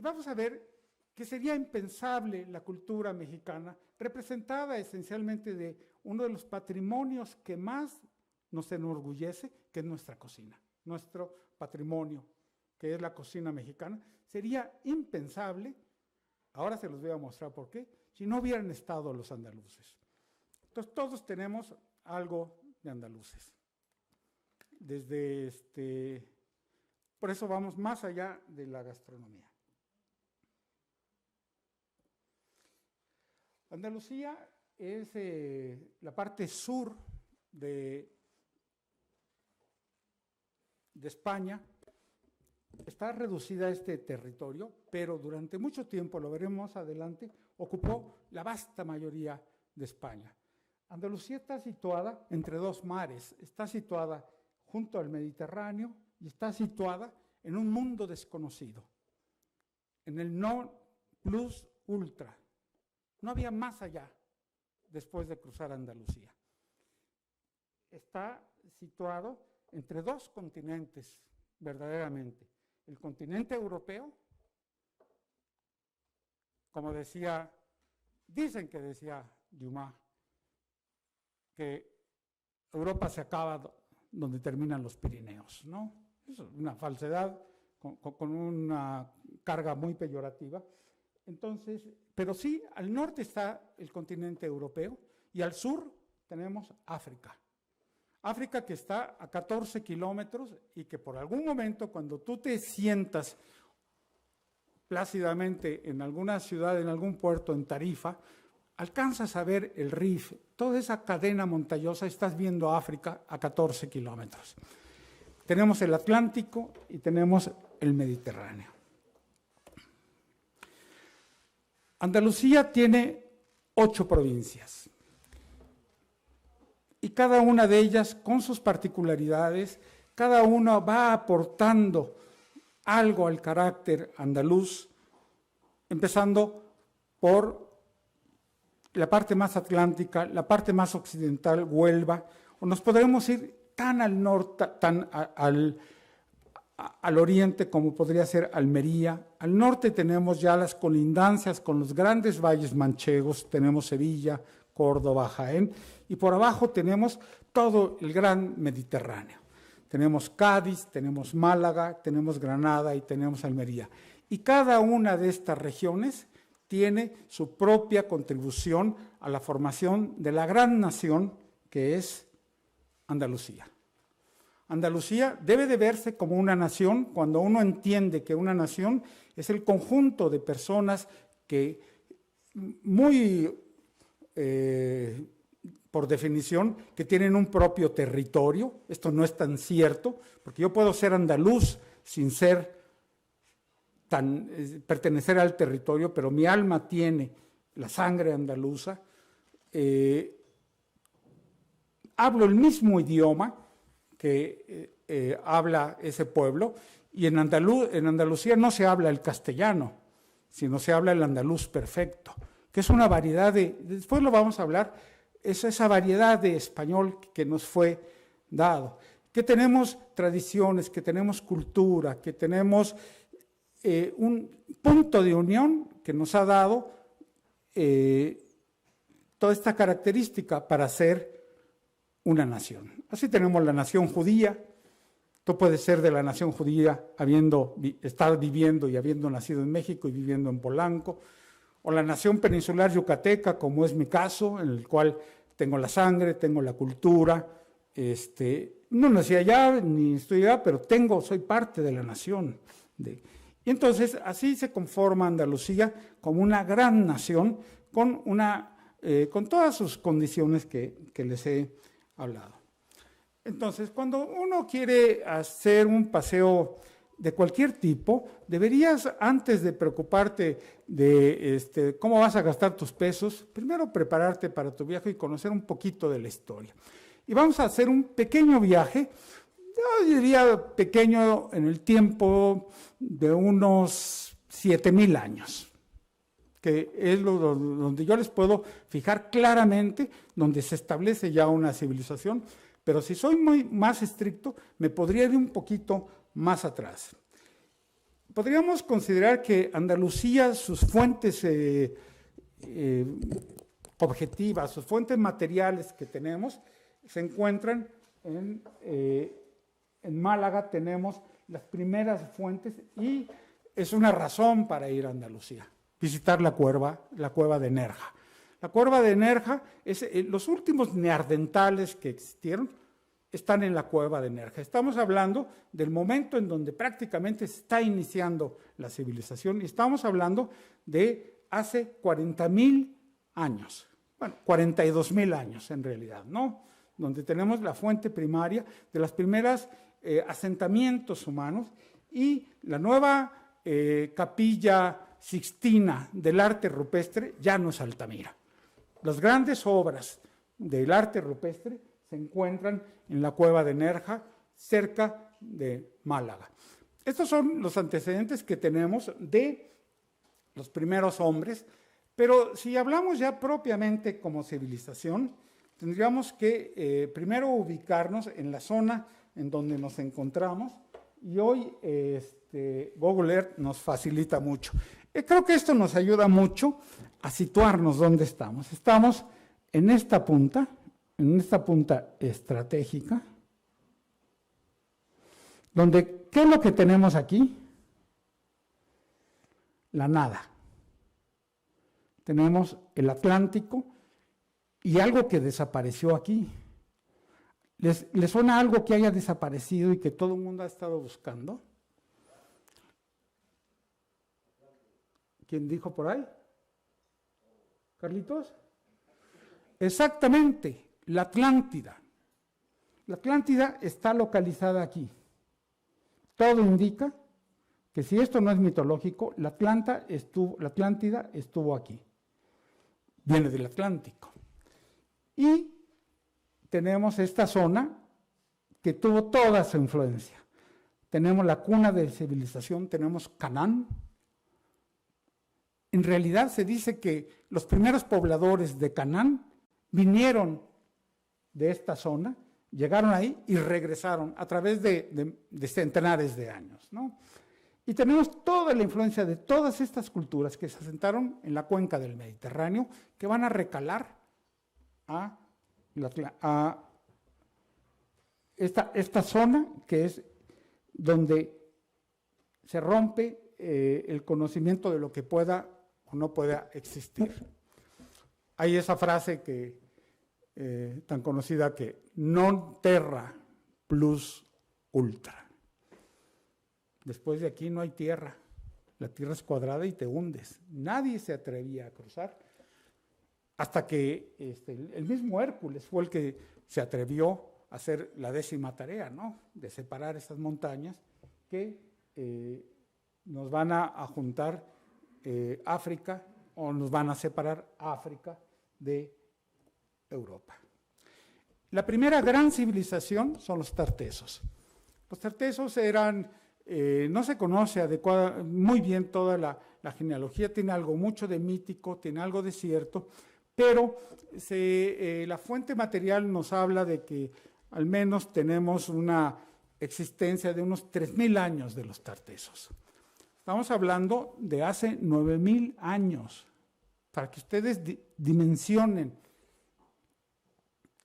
Y vamos a ver que sería impensable la cultura mexicana, representada esencialmente de uno de los patrimonios que más nos enorgullece, que es nuestra cocina, nuestro patrimonio, que es la cocina mexicana. Sería impensable, ahora se los voy a mostrar por qué, si no hubieran estado los andaluces. Entonces todos tenemos algo de andaluces. Por eso vamos más allá de la gastronomía. Andalucía es la parte sur de España. Está reducida este territorio, pero durante mucho tiempo, lo veremos adelante, ocupó la vasta mayoría de España. Andalucía está situada entre dos mares, está situada junto al Mediterráneo y está situada en un mundo desconocido, en el non plus ultra. No había más allá después de cruzar Andalucía. Está situado entre dos continentes, verdaderamente. El continente europeo, como dicen que decía Dumas, que Europa se acaba donde terminan los Pirineos, ¿no? Es una falsedad con una carga muy peyorativa. Entonces, pero sí, al norte está el continente europeo y al sur tenemos África. África que está a 14 kilómetros y que por algún momento, cuando tú te sientas plácidamente en alguna ciudad, en algún puerto, en Tarifa, alcanzas a ver el Rif, toda esa cadena montañosa, estás viendo África a 14 kilómetros. Tenemos el Atlántico y tenemos el Mediterráneo. Andalucía tiene 8 provincias y cada una de ellas con sus particularidades, cada una va aportando algo al carácter andaluz, empezando por la parte más atlántica, la parte más occidental, Huelva, o nos podremos ir tan al norte, tan al oriente como podría ser Almería. Al norte tenemos ya las colindancias con los grandes valles manchegos, tenemos Sevilla, Córdoba, Jaén, y por abajo tenemos todo el gran Mediterráneo. Tenemos Cádiz, tenemos Málaga, tenemos Granada y tenemos Almería. Y cada una de estas regiones tiene su propia contribución a la formación de la gran nación que es Andalucía. Andalucía debe de verse como una nación cuando uno entiende que una nación es el conjunto de personas que por definición, que tienen un propio territorio. Esto no es tan cierto, porque yo puedo ser andaluz sin pertenecer al territorio, pero mi alma tiene la sangre andaluza. Hablo el mismo idioma que habla ese pueblo, y en Andalucía no se habla el castellano, sino se habla el andaluz perfecto, que es una variedad después lo vamos a hablar, es esa variedad de español que nos fue dado, que tenemos tradiciones, que tenemos cultura, que tenemos un punto de unión que nos ha dado toda esta característica para ser una nación. Así tenemos la nación judía. Tú puedes ser de la nación judía estar viviendo y habiendo nacido en México y viviendo en Polanco, o la nación peninsular yucateca, como es mi caso, en el cual tengo la sangre, tengo la cultura, no nací allá ni estoy allá, pero soy parte de la nación. Y entonces así se conforma Andalucía como una gran nación con todas sus condiciones que les he hablado. Entonces, cuando uno quiere hacer un paseo de cualquier tipo, deberías, antes de preocuparte de cómo vas a gastar tus pesos, primero prepararte para tu viaje y conocer un poquito de la historia. Y vamos a hacer un pequeño viaje, yo diría pequeño en el tiempo de unos 7,000 años, que es donde yo les puedo fijar claramente, donde se establece ya una civilización, pero si soy más estricto, me podría ir un poquito más atrás. podríamos considerar que Andalucía, sus fuentes objetivas, sus fuentes materiales que tenemos, se encuentran en Málaga. Tenemos las primeras fuentes y es una razón para ir a Andalucía, visitar la cueva de Nerja. La cueva de Nerja, los últimos neandertales que existieron están en la cueva de Nerja. Estamos hablando del momento en donde prácticamente se está iniciando la civilización y estamos hablando de hace 40.000 años, bueno, 42.000 años en realidad, ¿no? Donde tenemos la fuente primaria de los primeros asentamientos humanos y la nueva capilla Sixtina del arte rupestre ya no es Altamira. Las grandes obras del arte rupestre se encuentran en la cueva de Nerja, cerca de Málaga. Estos son los antecedentes que tenemos de los primeros hombres, pero si hablamos ya propiamente como civilización, tendríamos que primero ubicarnos en la zona en donde nos encontramos, y hoy Google Earth nos facilita mucho. Creo que esto nos ayuda mucho a situarnos dónde estamos. Estamos en esta punta estratégica, donde, ¿qué es lo que tenemos aquí? La nada. Tenemos el Atlántico y algo que desapareció aquí. ¿Les suena algo que haya desaparecido y que todo el mundo ha estado buscando? ¿Quién dijo por ahí? ¿Carlitos? Exactamente, la Atlántida. La Atlántida está localizada aquí. Todo indica que si esto no es mitológico, la Atlántida estuvo aquí. Viene del Atlántico. Y tenemos esta zona que tuvo toda su influencia. Tenemos la cuna de civilización, tenemos Canaán. En realidad se dice que los primeros pobladores de Canaán vinieron de esta zona, llegaron ahí y regresaron a través de centenares de años, ¿no? Y tenemos toda la influencia de todas estas culturas que se asentaron en la cuenca del Mediterráneo, que van a recalar a esta zona, que es donde se rompe el conocimiento de lo que pueda o no pueda existir. Hay esa frase tan conocida que non terra plus ultra. Después de aquí no hay tierra, la tierra es cuadrada y te hundes. Nadie se atrevía a cruzar hasta que el mismo Hércules fue el que se atrevió a hacer la 10ª tarea, ¿no? De separar esas montañas que nos van a juntar África, o nos van a separar África de Europa. La primera gran civilización son los tartesos. Los tartesos eran, no se conoce muy bien toda la genealogía, tiene algo mucho de mítico, tiene algo de cierto, pero la fuente material nos habla de que al menos tenemos una existencia de unos 3.000 años de los tartesos. Estamos hablando de hace 9.000 años, para que ustedes dimensionen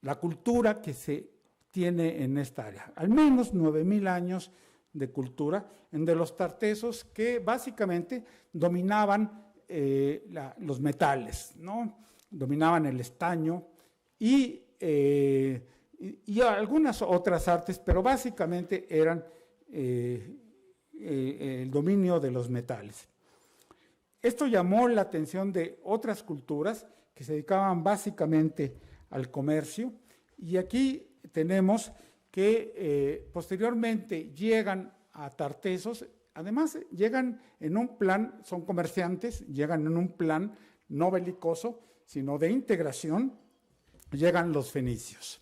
la cultura que se tiene en esta área. Al menos 9.000 años de cultura, de los tartesos que básicamente dominaban los metales, ¿no? Dominaban el estaño y algunas otras artes, pero básicamente eran el dominio de los metales. Esto llamó la atención de otras culturas que se dedicaban básicamente al comercio, y aquí tenemos que posteriormente llegan a tartesos, además llegan en un plan, son comerciantes, llegan en un plan no belicoso, sino de integración, llegan los fenicios.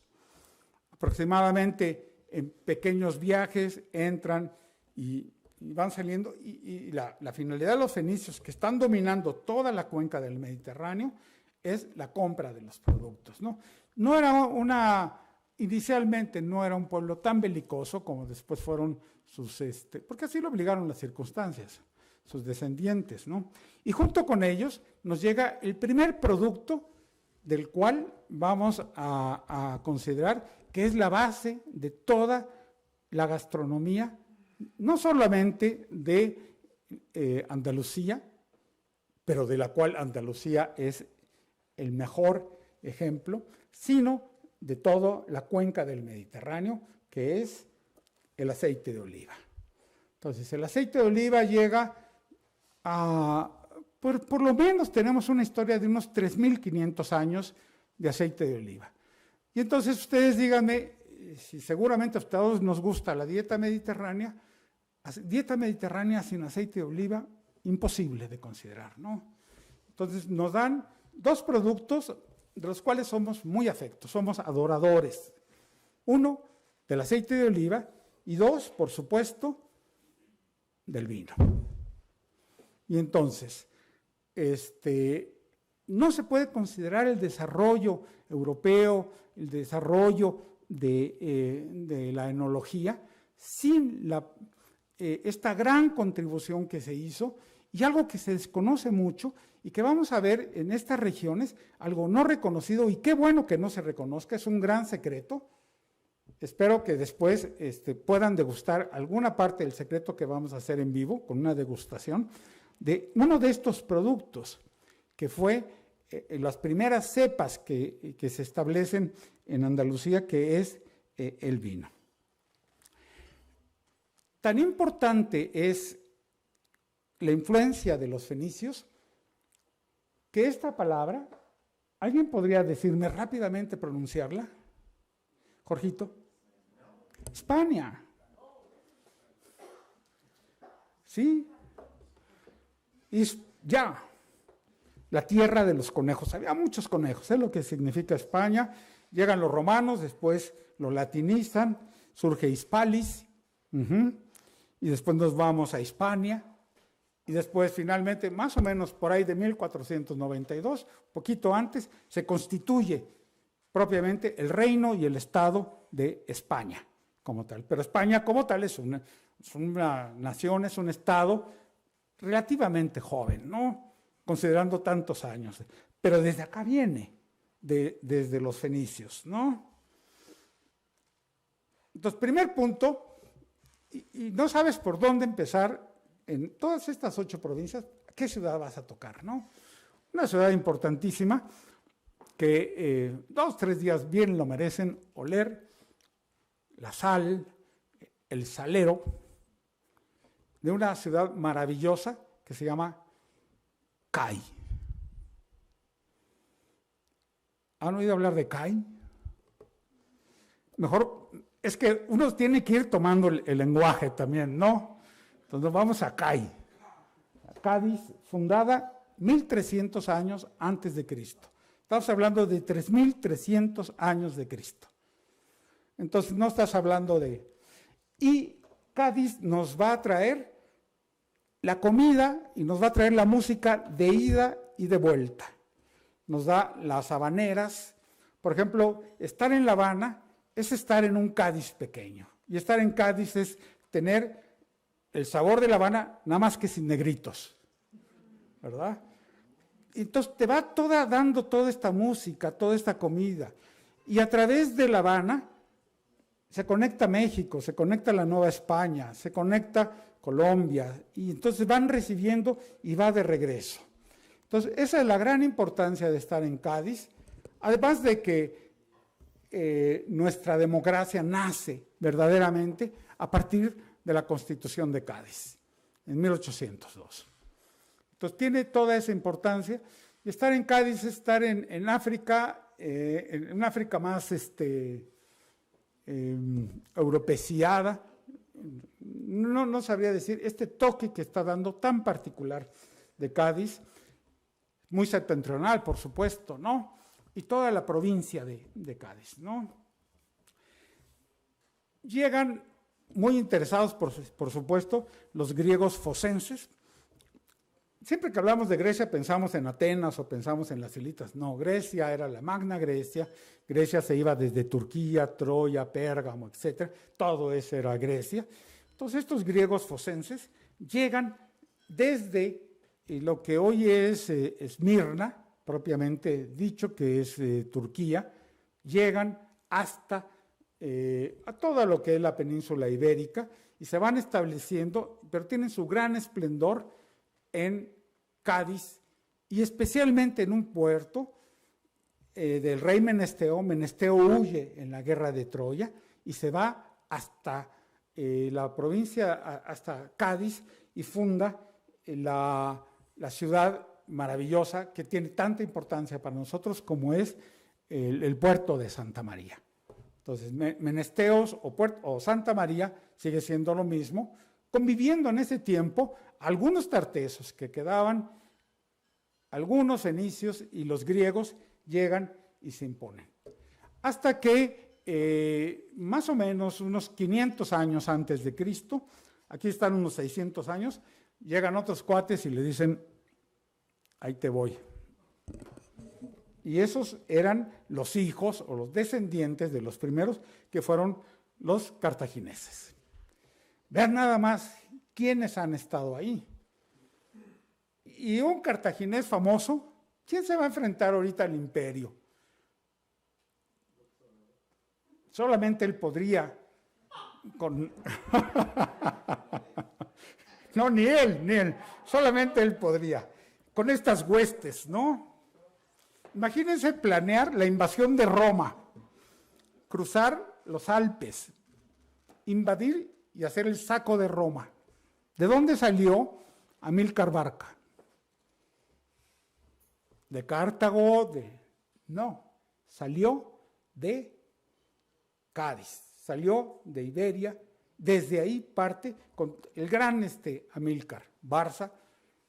Aproximadamente en pequeños viajes entran y van saliendo, y la finalidad de los fenicios, que están dominando toda la cuenca del Mediterráneo, es la compra de los productos, ¿no? No era una inicialmente no era un pueblo tan belicoso como después fueron sus, porque así lo obligaron las circunstancias, sus descendientes, ¿no? Y junto con ellos nos llega el primer producto del cual vamos a considerar que es la base de toda la gastronomía, no solamente de Andalucía, pero de la cual Andalucía es el mejor ejemplo, sino de toda la cuenca del Mediterráneo, que es el aceite de oliva. Entonces, el aceite de oliva llega a, por lo menos tenemos una historia de unos 3.500 años de aceite de oliva. Y entonces ustedes díganme, si seguramente a todos nos gusta la dieta mediterránea sin aceite de oliva, imposible de considerar, ¿no? Entonces nos dan dos productos de los cuales somos muy afectos, somos adoradores. Uno, del aceite de oliva, y dos, por supuesto, del vino. Y entonces, no se puede considerar el desarrollo europeo, el desarrollo de la enología, sin esta gran contribución que se hizo, y algo que se desconoce mucho y que vamos a ver en estas regiones, algo no reconocido, y qué bueno que no se reconozca, es un gran secreto. Espero que después puedan degustar alguna parte del secreto que vamos a hacer en vivo, con una degustación, de uno de estos productos, que fue las primeras cepas que se establecen en Andalucía, que es el vino. Tan importante es la influencia de los fenicios, que esta palabra, ¿alguien podría decirme rápidamente pronunciarla? Jorgito. España. ¿Sí? Ya, la tierra de los conejos. Había muchos conejos, es lo que significa España. Llegan los romanos, después lo latinizan, surge Hispalis, y después nos vamos a Hispania, y después finalmente, más o menos por ahí de 1492, poquito antes, se constituye propiamente el reino y el estado de España como tal. Pero España como tal es una nación, es un estado relativamente joven, ¿no? Considerando tantos años. Pero desde acá viene, desde los fenicios, ¿no? Entonces, primer punto, y no sabes por dónde empezar en todas estas 8 provincias, ¿qué ciudad vas a tocar, no? Una ciudad importantísima que 2 o 3 días bien lo merecen oler, la sal, el salero, de una ciudad maravillosa que se llama CAI. ¿Han oído hablar de CAI? Mejor, es que uno tiene que ir tomando el lenguaje también, ¿no? Entonces vamos a CAI. Cádiz, fundada 1300 años antes de Cristo. Estamos hablando de 3300 años de Cristo. Entonces no estás hablando de... Y Cádiz nos va a traer la comida y nos va a traer la música de ida y de vuelta. Nos da las habaneras. Por ejemplo, estar en La Habana es estar en un Cádiz pequeño. Y estar en Cádiz es tener el sabor de La Habana, nada más que sin negritos, ¿verdad? Entonces te va dando toda esta música, toda esta comida. Y a través de La Habana se conecta México, se conecta la Nueva España, se conecta Colombia, y entonces van recibiendo y va de regreso. Entonces, esa es la gran importancia de estar en Cádiz, además de que nuestra democracia nace verdaderamente a partir de la Constitución de Cádiz, en 1802. Entonces, tiene toda esa importancia, y estar en Cádiz es estar en África, en una África más europeciada. No sabría decir, este toque que está dando tan particular de Cádiz, muy septentrional, por supuesto, ¿no? Y toda la provincia de Cádiz, ¿no? Llegan muy interesados, por supuesto, los griegos focenses, siempre que hablamos de Grecia pensamos en Atenas o pensamos en las islitas. No, Grecia era la Magna Grecia. Grecia se iba desde Turquía, Troya, Pérgamo, etc. Todo eso era Grecia. Entonces estos griegos focenses llegan desde lo que hoy es Esmirna, propiamente dicho, que es Turquía, llegan hasta a todo lo que es la península ibérica y se van estableciendo, pero tienen su gran esplendor en Cádiz y especialmente en un puerto del rey Menesteo. Menesteo huye en la guerra de Troya y se va hasta la provincia, hasta Cádiz, y funda la ciudad maravillosa que tiene tanta importancia para nosotros como es el puerto de Santa María. Entonces, Menesteos o Santa María sigue siendo lo mismo, conviviendo en ese tiempo algunos tartesos que quedaban, algunos fenicios, y los griegos llegan y se imponen. Hasta que más o menos unos 500 años antes de Cristo, aquí están unos 600 años, llegan otros cuates y le dicen, ahí te voy. Y esos eran los hijos o los descendientes de los primeros, que fueron los cartagineses. Vean nada más quiénes han estado ahí. Y un cartaginés famoso, ¿quién se va a enfrentar ahorita al imperio? Solamente él podría con... No, ni él, solamente él podría, con estas huestes, ¿no? Imagínense planear la invasión de Roma, cruzar los Alpes, invadir y hacer el saco de Roma. ¿De dónde salió Amílcar Barca? ¿De Cartago? No, salió de Cádiz, salió de Iberia. Desde ahí parte con el gran Amílcar Barca.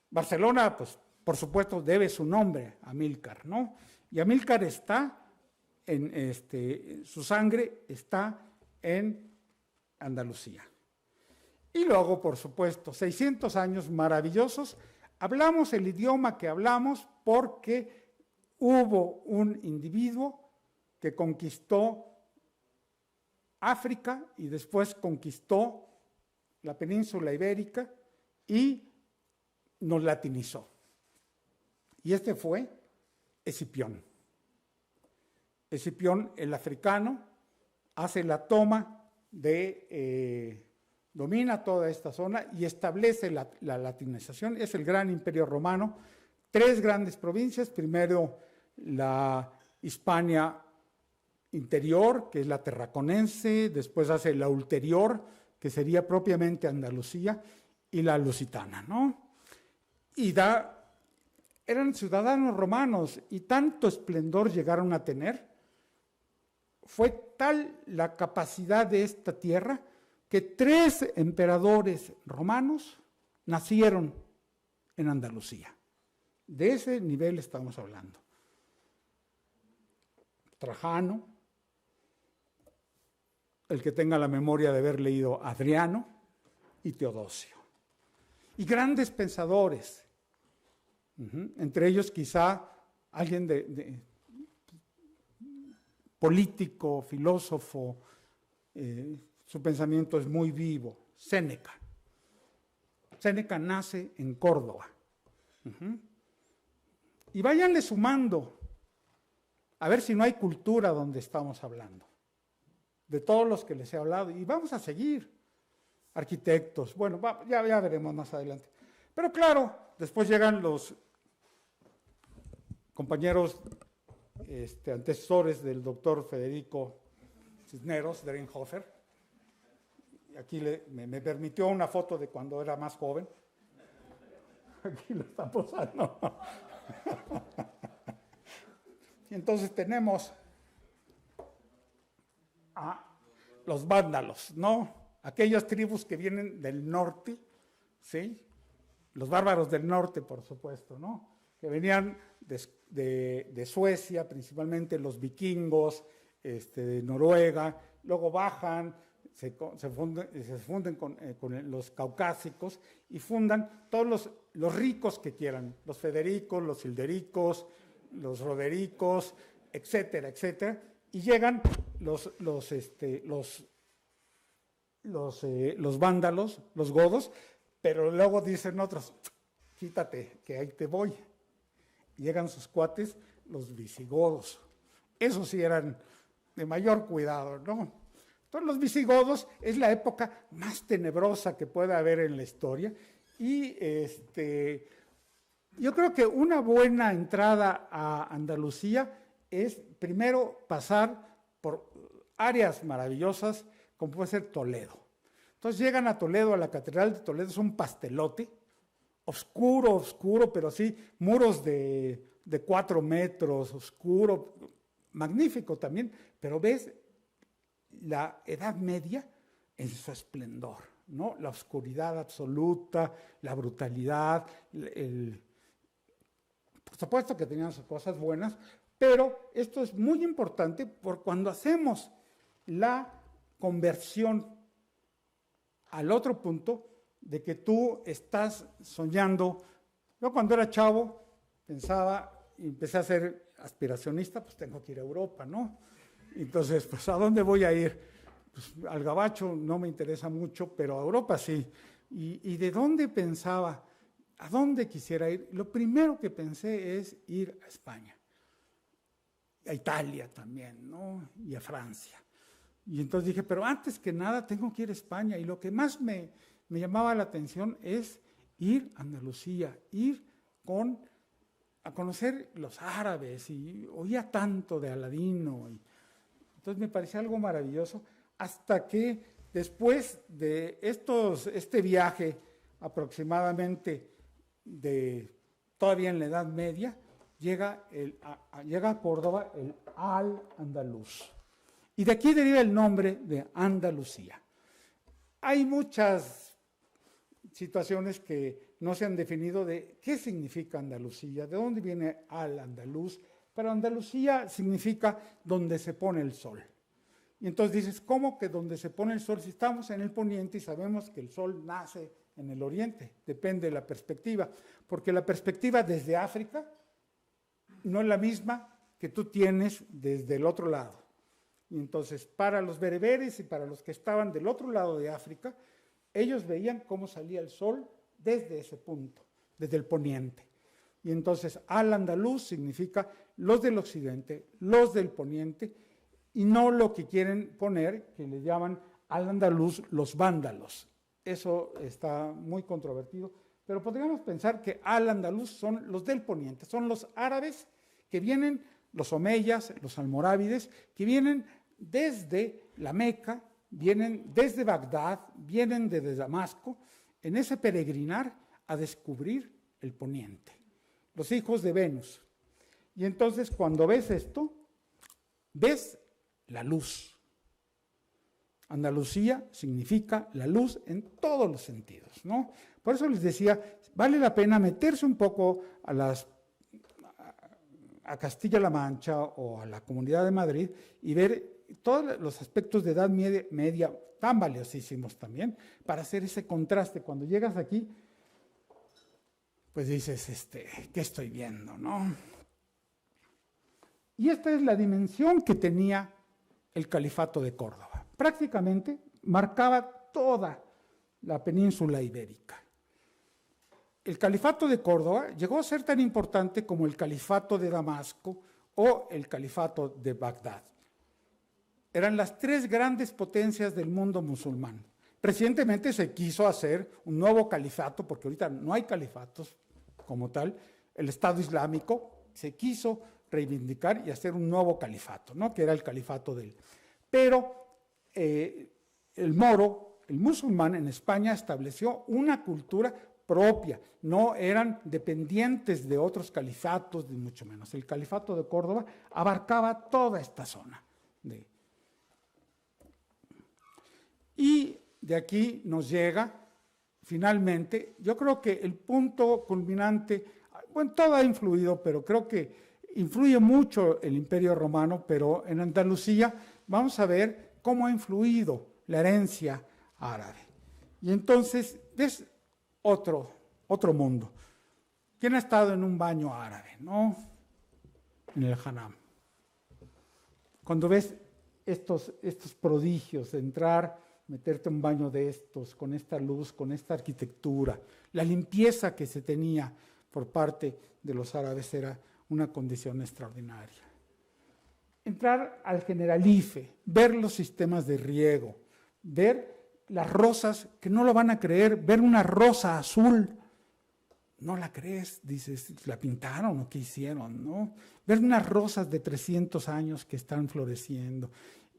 Barcelona, pues, por supuesto, debe su nombre a Amílcar, ¿no? Y Amílcar está su sangre está en Andalucía. Y luego, por supuesto, 600 años maravillosos. Hablamos el idioma que hablamos porque hubo un individuo que conquistó África y después conquistó la península ibérica y nos latinizó. Y este fue Escipión. Escipión, el africano, hace la toma domina toda esta zona y establece la latinización. Es el gran imperio romano, 3 grandes provincias, primero la Hispania interior, que es la Tarraconense, después hace la ulterior, que sería propiamente Andalucía, y la Lusitana, ¿no? Y eran ciudadanos romanos, y tanto esplendor llegaron a tener, fue tal la capacidad de esta tierra, que 3 emperadores romanos nacieron en Andalucía. De ese nivel estamos hablando. Trajano, el que tenga la memoria de haber leído Adriano, y Teodosio. Y grandes pensadores, entre ellos quizá alguien político, filósofo, su pensamiento es muy vivo, Séneca. Séneca nace en Córdoba. Y váyanle sumando, a ver si no hay cultura donde estamos hablando, de todos los que les he hablado, y vamos a seguir. Arquitectos, bueno, ya veremos más adelante. Pero claro, después llegan los compañeros antecesores del doctor Federico Cisneros, Drenhofer. Aquí me permitió una foto de cuando era más joven. Aquí lo está posando. Y entonces tenemos a los vándalos, ¿no? Aquellas tribus que vienen del norte, ¿sí? Los bárbaros del norte, por supuesto, ¿no? Que venían de Suecia, principalmente los vikingos, de Noruega, luego bajan, se funden con los caucásicos y fundan todos los ricos que quieran, los Federicos, los Hildericos, los Rodericos, etcétera, etcétera, y llegan los vándalos, los godos, pero luego dicen otros, quítate, que ahí te voy. Llegan sus cuates, los visigodos. Esos sí eran de mayor cuidado, ¿no? Entonces los visigodos es la época más tenebrosa que puede haber en la historia y yo creo que una buena entrada a Andalucía es primero pasar por áreas maravillosas como puede ser Toledo. Entonces llegan a Toledo, a la Catedral de Toledo, es un pastelote, oscuro, pero sí, muros de 4 metros, oscuro, magnífico también, pero ves la Edad Media en su esplendor, ¿no? La oscuridad absoluta, la brutalidad, por supuesto que tenían sus cosas buenas, pero esto es muy importante por cuando hacemos la conversión al otro punto de que tú estás soñando. Yo cuando era chavo pensaba y empecé a ser aspiracionista, pues tengo que ir a Europa, ¿no? Entonces, pues ¿a dónde voy a ir? Pues al Gabacho no me interesa mucho, pero a Europa sí. ¿Y de dónde pensaba? ¿A dónde quisiera ir? Lo primero que pensé es ir a España, a Italia también, ¿no? Y a Francia. Y entonces dije, pero antes que nada tengo que ir a España. Y lo que más me llamaba la atención es ir a Andalucía, ir a conocer los árabes, y oía tanto de Aladino. Entonces me parecía algo maravilloso, hasta que después de este viaje aproximadamente todavía en la Edad Media, llega a Córdoba el Al-Andalus. Y de aquí deriva el nombre de Andalucía. Hay muchas situaciones que no se han definido de qué significa Andalucía, de dónde viene Al-Andalus, pero Andalucía significa donde se pone el sol. Y entonces dices, ¿cómo que donde se pone el sol? Si estamos en el poniente y sabemos que el sol nace en el oriente, depende de la perspectiva, porque la perspectiva desde África no es la misma que tú tienes desde el otro lado. Y entonces, para los bereberes y para los que estaban del otro lado de África, ellos veían cómo salía el sol desde ese punto, desde el poniente. Y entonces, Al-Andalus significa los del occidente, los del poniente, y no lo que quieren poner, que le llaman Al-Andalus los vándalos. Eso está muy controvertido, pero podríamos pensar que Al-Andalus son los del poniente, son los árabes que vienen, los omeyas, los almorávides, que vienen desde la Meca, vienen desde Bagdad, vienen desde Damasco, en ese peregrinar a descubrir el poniente, los hijos de Venus. Y entonces cuando ves esto, ves la luz. Andalucía significa la luz en todos los sentidos, ¿no? Por eso les decía, vale la pena meterse un poco a Castilla-La Mancha o a la Comunidad de Madrid y ver todos los aspectos de Edad Media tan valiosísimos también para hacer ese contraste. Cuando llegas aquí, pues dices, ¿qué estoy viendo, no? Y esta es la dimensión que tenía el Califato de Córdoba. Prácticamente marcaba toda la península ibérica. El Califato de Córdoba llegó a ser tan importante como el Califato de Damasco o el Califato de Bagdad. Eran las 3 grandes potencias del mundo musulmán. Recientemente se quiso hacer un nuevo califato, porque ahorita no hay califatos como tal. El Estado Islámico se quiso reivindicar y hacer un nuevo califato, ¿no? Que era el califato de él. Pero el moro, el musulmán en España estableció una cultura propia, no eran dependientes de otros califatos, ni mucho menos. El Califato de Córdoba abarcaba toda esta zona. Y de aquí nos llega, finalmente, yo creo que el punto culminante, bueno, todo ha influido, pero creo que influye mucho el Imperio Romano, pero en Andalucía vamos a ver cómo ha influido la herencia árabe. Y entonces es otro mundo. ¿Quién ha estado en un baño árabe, no? En el Hammam. Cuando ves estos prodigios de entrar, meterte en un baño de estos, con esta luz, con esta arquitectura, la limpieza que se tenía por parte de los árabes era una condición extraordinaria. Entrar al Generalife, ver los sistemas de riego, ver las rosas, que no lo van a creer, ver una rosa azul, no la crees, dices, ¿la pintaron o qué hicieron? ¿No? Ver unas rosas de 300 años que están floreciendo.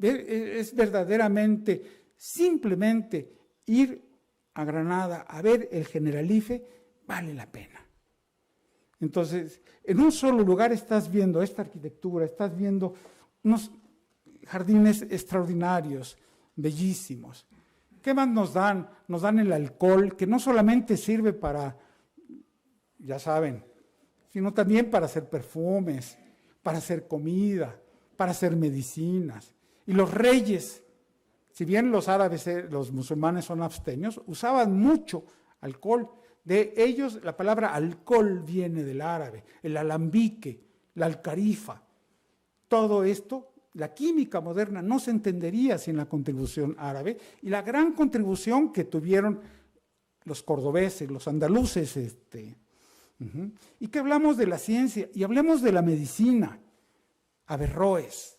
Es verdaderamente, simplemente ir a Granada a ver el Generalife, vale la pena. Entonces, en un solo lugar estás viendo esta arquitectura, estás viendo unos jardines extraordinarios, bellísimos. ¿Qué más nos dan? Nos dan el alcohol, que no solamente sirve para, ya saben, sino también para hacer perfumes, para hacer comida, para hacer medicinas. Y los reyes, si bien los árabes, los musulmanes son abstemios, usaban mucho alcohol. De ellos la palabra alcohol viene del árabe, el alambique, la alcarifa. Todo esto, la química moderna no se entendería sin la contribución árabe y la gran contribución que tuvieron los cordobeses, los andaluces. Y que hablamos de la ciencia y hablemos de la medicina, Averroes,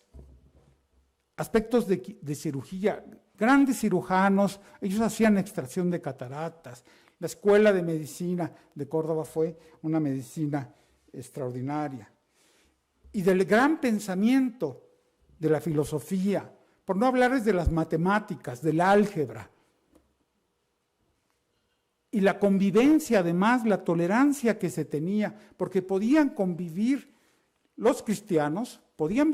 aspectos de cirugía, grandes cirujanos, ellos hacían extracción de cataratas. La escuela de medicina de Córdoba fue una medicina extraordinaria. Y del gran pensamiento de la filosofía, por no hablarles de las matemáticas, del álgebra. Y la convivencia, además, la tolerancia que se tenía, porque podían convivir los cristianos, podían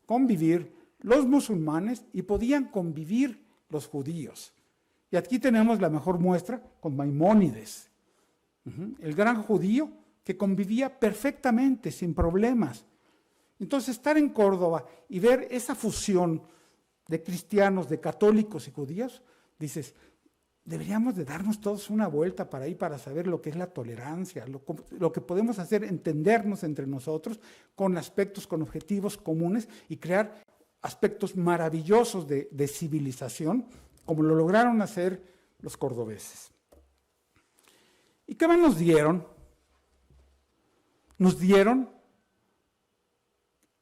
convivir los musulmanes y podían convivir los judíos. Y aquí tenemos la mejor muestra con Maimónides, el gran judío que convivía perfectamente, sin problemas. Entonces, estar en Córdoba y ver esa fusión de cristianos, de católicos y judíos, dices, deberíamos de darnos todos una vuelta para ahí para saber lo que es la tolerancia, lo que podemos hacer, entendernos entre nosotros con aspectos, con objetivos comunes y crear aspectos maravillosos de civilización, como lo lograron hacer los cordobeses. ¿Y qué más nos dieron? Nos dieron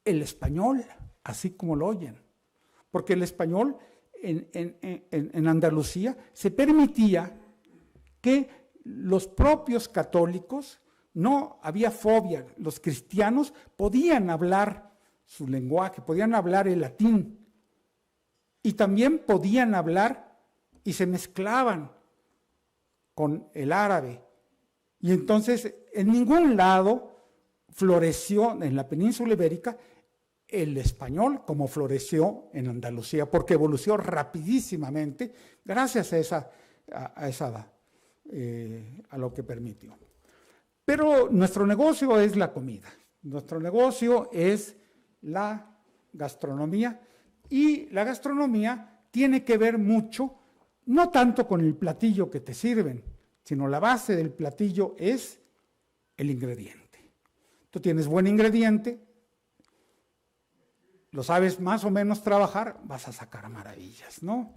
el español, así como lo oyen, porque el español en Andalucía se permitía que los propios católicos, no había fobia, los cristianos podían hablar su lenguaje, podían hablar el latín y también podían hablar y se mezclaban con el árabe. Y entonces en ningún lado floreció en la península ibérica el español como floreció en Andalucía, porque evolucionó rapidísimamente gracias a lo que permitió. Pero nuestro negocio es la comida, nuestro negocio es la gastronomía, y la gastronomía tiene que ver mucho, no tanto con el platillo que te sirven, sino la base del platillo es el ingrediente. Tú tienes buen ingrediente, lo sabes más o menos trabajar, vas a sacar maravillas, ¿no?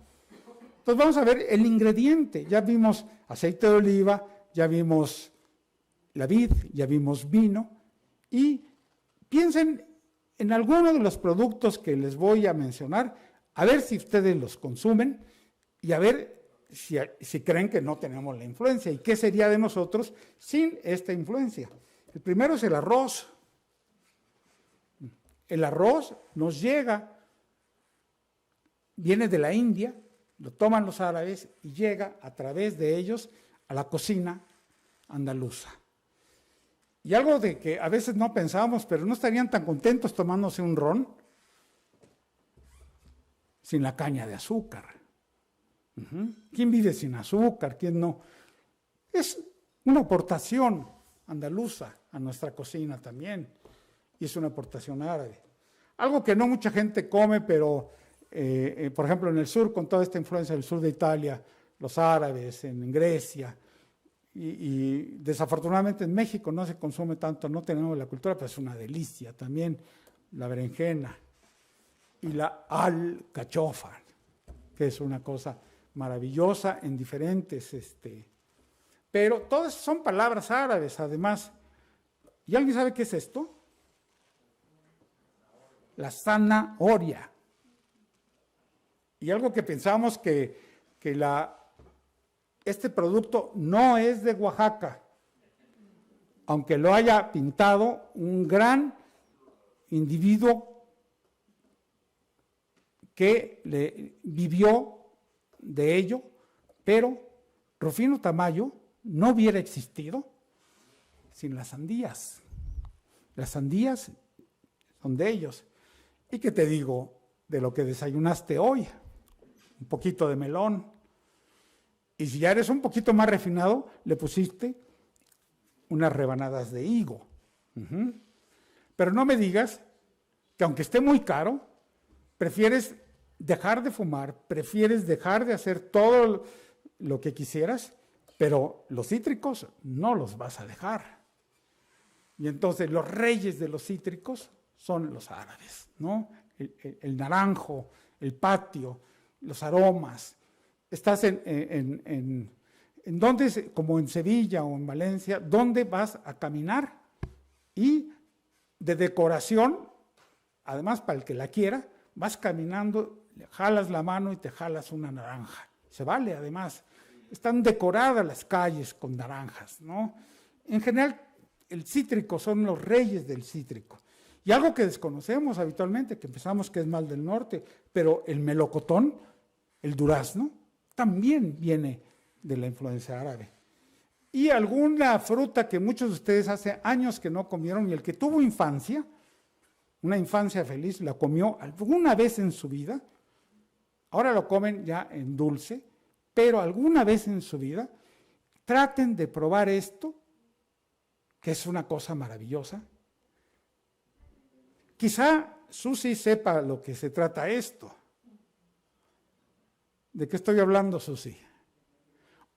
Entonces vamos a ver el ingrediente. Ya vimos aceite de oliva, ya vimos la vid, ya vimos vino, y piensen en alguno de los productos que les voy a mencionar, a ver si ustedes los consumen y a ver si creen que no tenemos la influencia y qué sería de nosotros sin esta influencia. El primero es el arroz. El arroz nos llega, viene de la India, lo toman los árabes y llega a través de ellos a la cocina andaluza. Y algo de que a veces no pensábamos, pero no estarían tan contentos tomándose un ron sin la caña de azúcar. ¿Quién vive sin azúcar? ¿Quién no? Es una aportación andaluza a nuestra cocina también. Y es una aportación árabe. Algo que no mucha gente come, pero por ejemplo, en el sur, con toda esta influencia del sur de Italia, los árabes, en Grecia, y desafortunadamente en México no se consume tanto, no tenemos la cultura, pero es una delicia también, la berenjena y la alcachofa, que es una cosa maravillosa en diferentes, pero todas son palabras árabes además. ¿Y alguien sabe qué es esto? La zanahoria. Y algo que pensamos que este producto no es de Oaxaca, aunque lo haya pintado un gran individuo que vivió de ello, pero Rufino Tamayo no hubiera existido sin las sandías. Las sandías son de ellos. ¿Y qué te digo de lo que desayunaste hoy? Un poquito de melón. Y si ya eres un poquito más refinado, le pusiste unas rebanadas de higo. Pero no me digas que aunque esté muy caro, prefieres dejar de fumar, prefieres dejar de hacer todo lo que quisieras, pero los cítricos no los vas a dejar. Y entonces los reyes de los cítricos son los árabes, ¿no? El naranjo, el patio, los aromas. Estás en donde, como en Sevilla o en Valencia, ¿dónde vas a caminar? Y de decoración, además para el que la quiera, vas caminando, le jalas la mano y te jalas una naranja. Se vale además. Están decoradas las calles con naranjas, ¿no? En general, el cítrico son los reyes del cítrico. Y algo que desconocemos habitualmente, que pensamos que es mal del norte, pero el melocotón, el durazno, también viene de la influencia árabe. Y alguna fruta que muchos de ustedes hace años que no comieron, y el que tuvo infancia, una infancia feliz, la comió alguna vez en su vida, ahora lo comen ya en dulce, pero alguna vez en su vida, traten de probar esto, que es una cosa maravillosa. Quizá Susi sepa lo que se trata esto. ¿De qué estoy hablando, Susi?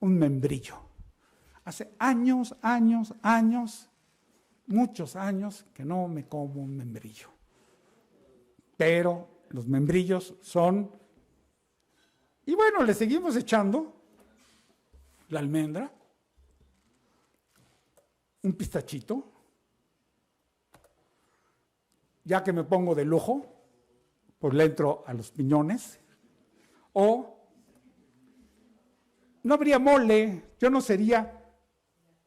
Un membrillo. Hace años, muchos años que no me como un membrillo. Pero los membrillos son... Y bueno, le seguimos echando la almendra, un pistachito. Ya que me pongo de lujo, pues le entro a los piñones. O no habría mole, yo no sería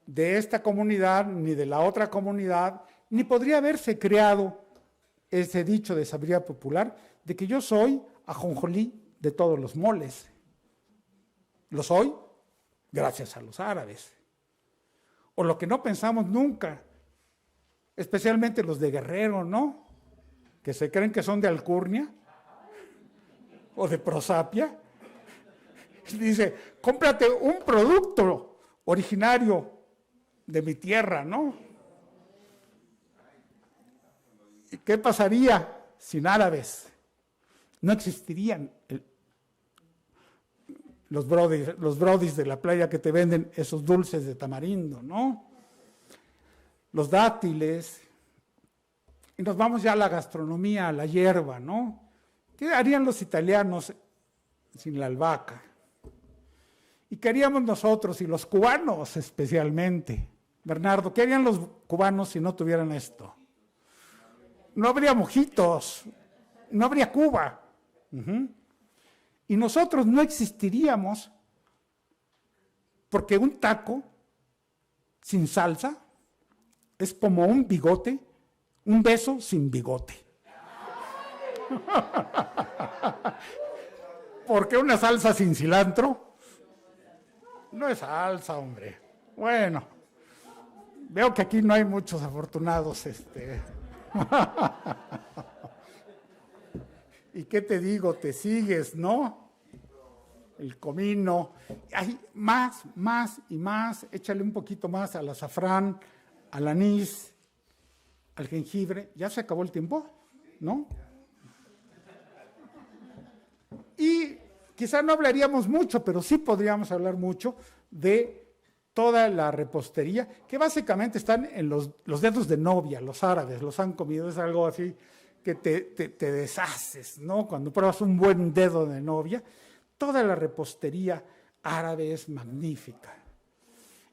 de esta comunidad ni de la otra comunidad, ni podría haberse creado ese dicho de sabiduría popular de que yo soy ajonjolí de todos los moles. Lo soy gracias a los árabes. O lo que no pensamos nunca, especialmente los de Guerrero, ¿no? Que se creen que son de alcurnia o de prosapia. Dice, cómprate un producto originario de mi tierra, ¿no? ¿Y qué pasaría sin árabes? No existirían los brodis de la playa que te venden esos dulces de tamarindo, ¿no? Los dátiles. Y nos vamos ya a la gastronomía, a la hierba, ¿no? ¿Qué harían los italianos sin la albahaca? ¿Y qué haríamos nosotros y los cubanos especialmente? Bernardo, ¿qué harían los cubanos si no tuvieran esto? No habría mojitos, no habría Cuba. Y nosotros no existiríamos porque un taco sin salsa es como un bigote, un beso sin bigote. ¿Por qué una salsa sin cilantro? No es salsa, hombre. Bueno, veo que aquí no hay muchos afortunados. ¿Y qué te digo? Te sigues, ¿no? El comino. Hay más y más. Échale un poquito más al azafrán, al anís, al jengibre. ¿Ya se acabó el tiempo? ¿No? quizá no hablaríamos mucho, pero sí podríamos hablar mucho de toda la repostería, que básicamente están en los dedos de novia, los árabes los han comido, es algo así que te deshaces, ¿no? Cuando pruebas un buen dedo de novia, toda la repostería árabe es magnífica.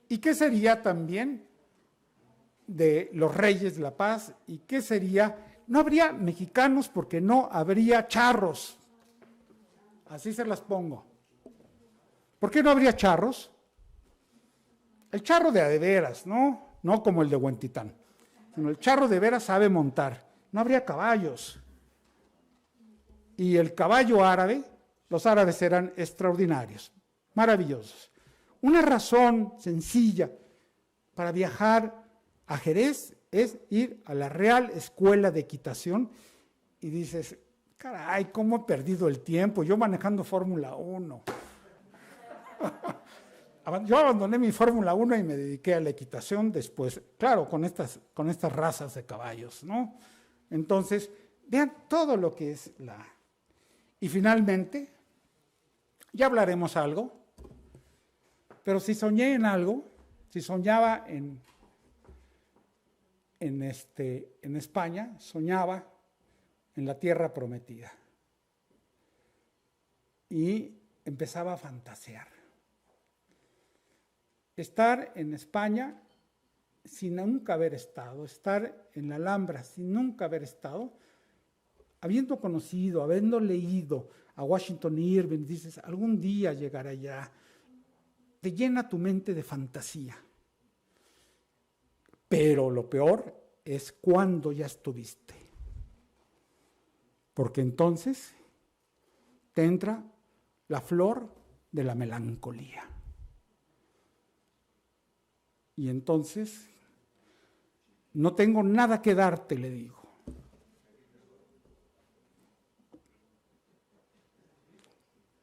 ¿Y qué sería también de los Reyes de la Paz? ¿Y qué sería? No habría mexicanos porque no habría charros. Así se las pongo. ¿Por qué no habría charros? El charro de veras, ¿no? No como el de Huentitán, sino el charro de veras sabe montar. No habría caballos. Y el caballo árabe, los árabes eran extraordinarios, maravillosos. Una razón sencilla para viajar a Jerez es ir a la Real Escuela de Equitación y dices, caray, ¿cómo he perdido el tiempo? Yo manejando Fórmula 1. Yo abandoné mi Fórmula 1 y me dediqué a la equitación después, claro, con estas razas de caballos, ¿no? Entonces, vean todo lo que es la... Y finalmente, ya hablaremos algo, pero si soñé en algo, si soñaba en España, soñaba en la tierra prometida. Y empezaba a fantasear. Estar en España sin nunca haber estado, estar en la Alhambra sin nunca haber estado, habiendo conocido, habiendo leído a Washington Irving, dices, algún día llegaré allá, te llena tu mente de fantasía. Pero lo peor es cuando ya estuviste, porque entonces te entra la flor de la melancolía. Y entonces, no tengo nada que darte, le digo.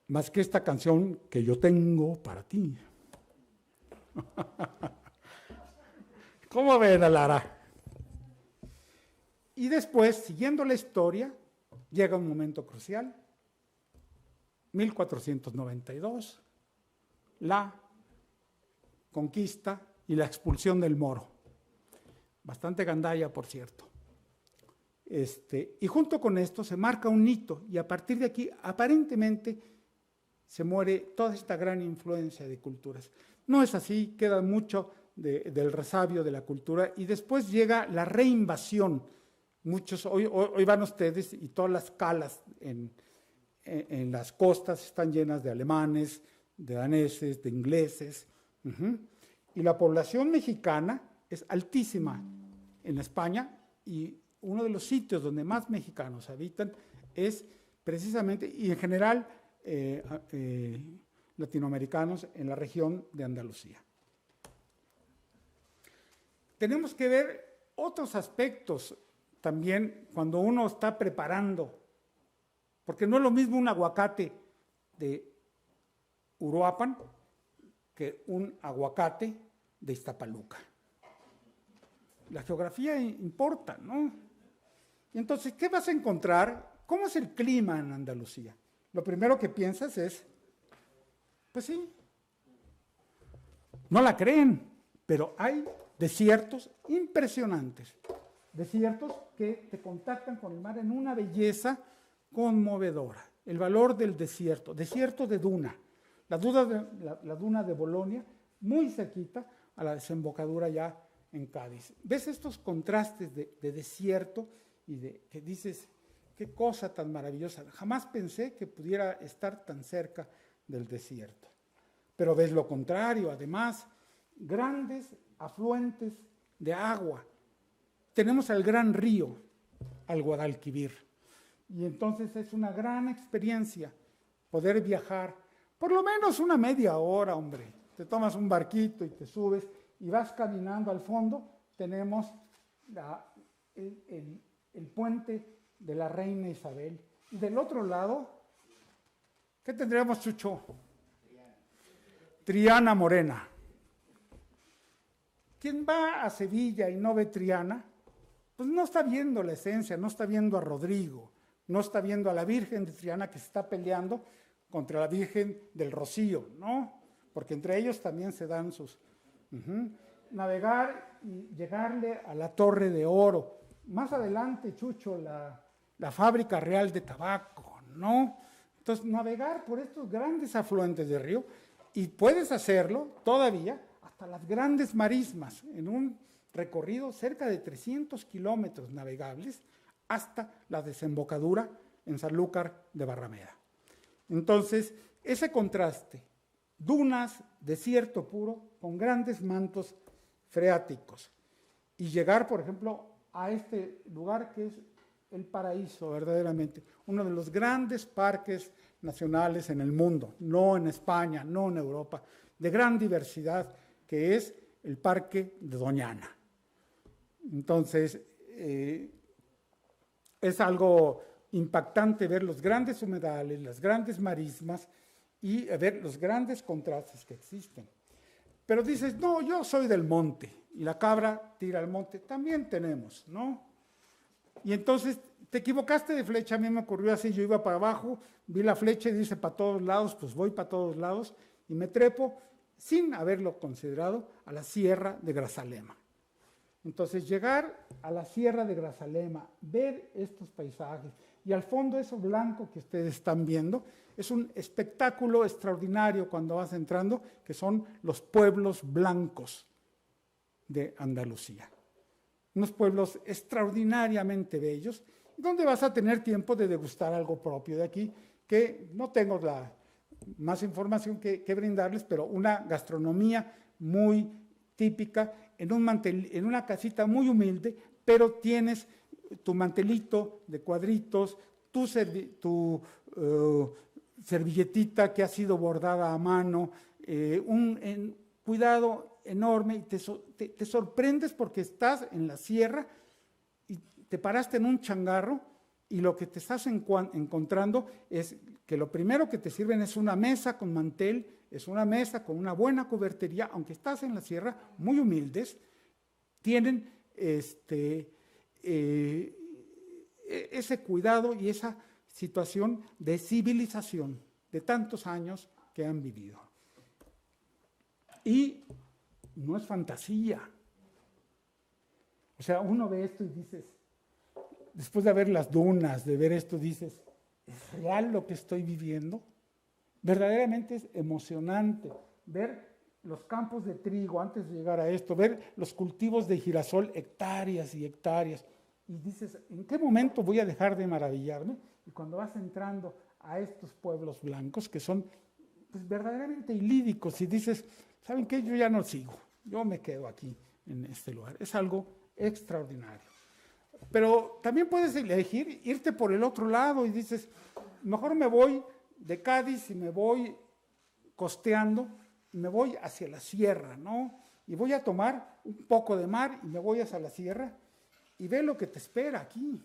Más que esta canción que yo tengo para ti. ¿Cómo ven, Lara? Y después, siguiendo la historia, llega un momento crucial. 1492, la conquista y la expulsión del moro. Bastante gandalla, por cierto. Y junto con esto se marca un hito y a partir de aquí aparentemente se muere toda esta gran influencia de culturas. No es así, queda mucho del resabio de la cultura y después llega la reinvasión. Muchos, hoy van ustedes y todas las calas en las costas están llenas de alemanes, de daneses, de ingleses. Y la población mexicana es altísima en España y uno de los sitios donde más mexicanos habitan es precisamente, y en general latinoamericanos en la región de Andalucía. Tenemos que ver otros aspectos también cuando uno está preparando, porque no es lo mismo un aguacate de Uruapan que un aguacate de Iztapaluca. La geografía importa, ¿no? Y entonces, ¿qué vas a encontrar? ¿Cómo es el clima en Andalucía? Lo primero que piensas es, pues sí, no la creen, pero hay desiertos impresionantes, desiertos que te contactan con el mar en una belleza conmovedora. El valor del desierto, desierto de duna, la duna de Bolonia, muy cerquita a la desembocadura ya en Cádiz. ¿Ves estos contrastes de desierto y que dices, qué cosa tan maravillosa? Jamás pensé que pudiera estar tan cerca del desierto. Pero ves lo contrario, además, grandes afluentes de agua. Tenemos al gran río, al Guadalquivir. Y entonces es una gran experiencia poder viajar, por lo menos una media hora, hombre. Te tomas un barquito y te subes y vas caminando al fondo. Tenemos el puente de la Reina Isabel. Y del otro lado, ¿qué tendríamos, Chucho? Triana Morena. Quien va a Sevilla y no ve Triana, pues no está viendo la esencia, no está viendo a Rodrigo, no está viendo a la Virgen de Triana que se está peleando contra la Virgen del Rocío, ¿no? Porque entre ellos también se dan sus... Navegar y llegarle a la Torre de Oro. Más adelante, Chucho, la Fábrica Real de Tabaco, ¿no? Entonces, navegar por estos grandes afluentes del río, y puedes hacerlo todavía hasta las grandes marismas, en un recorrido cerca de 300 kilómetros navegables, hasta la desembocadura en Sanlúcar de Barrameda. Entonces, ese contraste, dunas, desierto puro, con grandes mantos freáticos, y llegar, por ejemplo, a este lugar que es el paraíso, verdaderamente, uno de los grandes parques nacionales en el mundo, no en España, no en Europa, de gran diversidad, que es el Parque de Doñana. Entonces, es algo impactante ver los grandes humedales, las grandes marismas y ver los grandes contrastes que existen. Pero dices, no, yo soy del monte, y la cabra tira al monte, también tenemos, ¿no? Y entonces te equivocaste de flecha, a mí me ocurrió así, yo iba para abajo, vi la flecha y dice para todos lados, pues voy para todos lados, y me trepo, sin haberlo considerado, a la Sierra de Grazalema. Entonces llegar a la Sierra de Grazalema, ver estos paisajes, y al fondo eso blanco que ustedes están viendo, es un espectáculo extraordinario cuando vas entrando, que son los pueblos blancos de Andalucía. Unos pueblos extraordinariamente bellos, donde vas a tener tiempo de degustar algo propio de aquí, que no tengo más información que brindarles, pero una gastronomía muy típica, en una casita muy humilde, pero tienes tu mantelito de cuadritos, tu servilletita que ha sido bordada a mano, un cuidado enorme, y te sorprendes porque estás en la sierra y te paraste en un changarro, y lo que te estás encontrando es que lo primero que te sirven es una mesa con mantel, es una mesa con una buena cubertería, aunque estás en la sierra, muy humildes, tienen ese cuidado y esa situación de civilización de tantos años que han vivido. Y no es fantasía. O sea, uno ve esto y dices, después de ver las dunas, de ver esto, dices, ¿es real lo que estoy viviendo? Verdaderamente es emocionante ver los campos de trigo antes de llegar a esto, ver los cultivos de girasol, hectáreas y hectáreas, y dices, ¿en qué momento voy a dejar de maravillarme? Y cuando vas entrando a estos pueblos blancos que son pues, verdaderamente ilídicos, y dices, ¿saben qué? Yo ya no sigo, yo me quedo aquí en este lugar. Es algo extraordinario. Pero también puedes elegir irte por el otro lado y dices, mejor me voy de Cádiz y me voy costeando y me voy hacia la sierra, ¿no? Y voy a tomar un poco de mar y me voy hacia la sierra y ve lo que te espera aquí.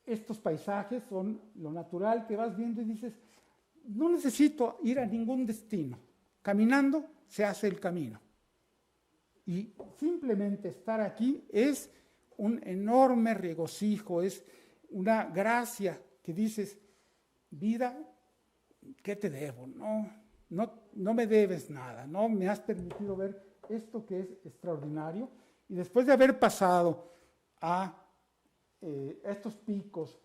Estos paisajes son lo natural que vas viendo y dices, no necesito ir a ningún destino. Caminando se hace el camino. Y simplemente estar aquí es un enorme regocijo, es una gracia que dices, vida, ¿qué te debo? No me debes nada, no me has permitido ver esto que es extraordinario. Y después de haber pasado a estos picos,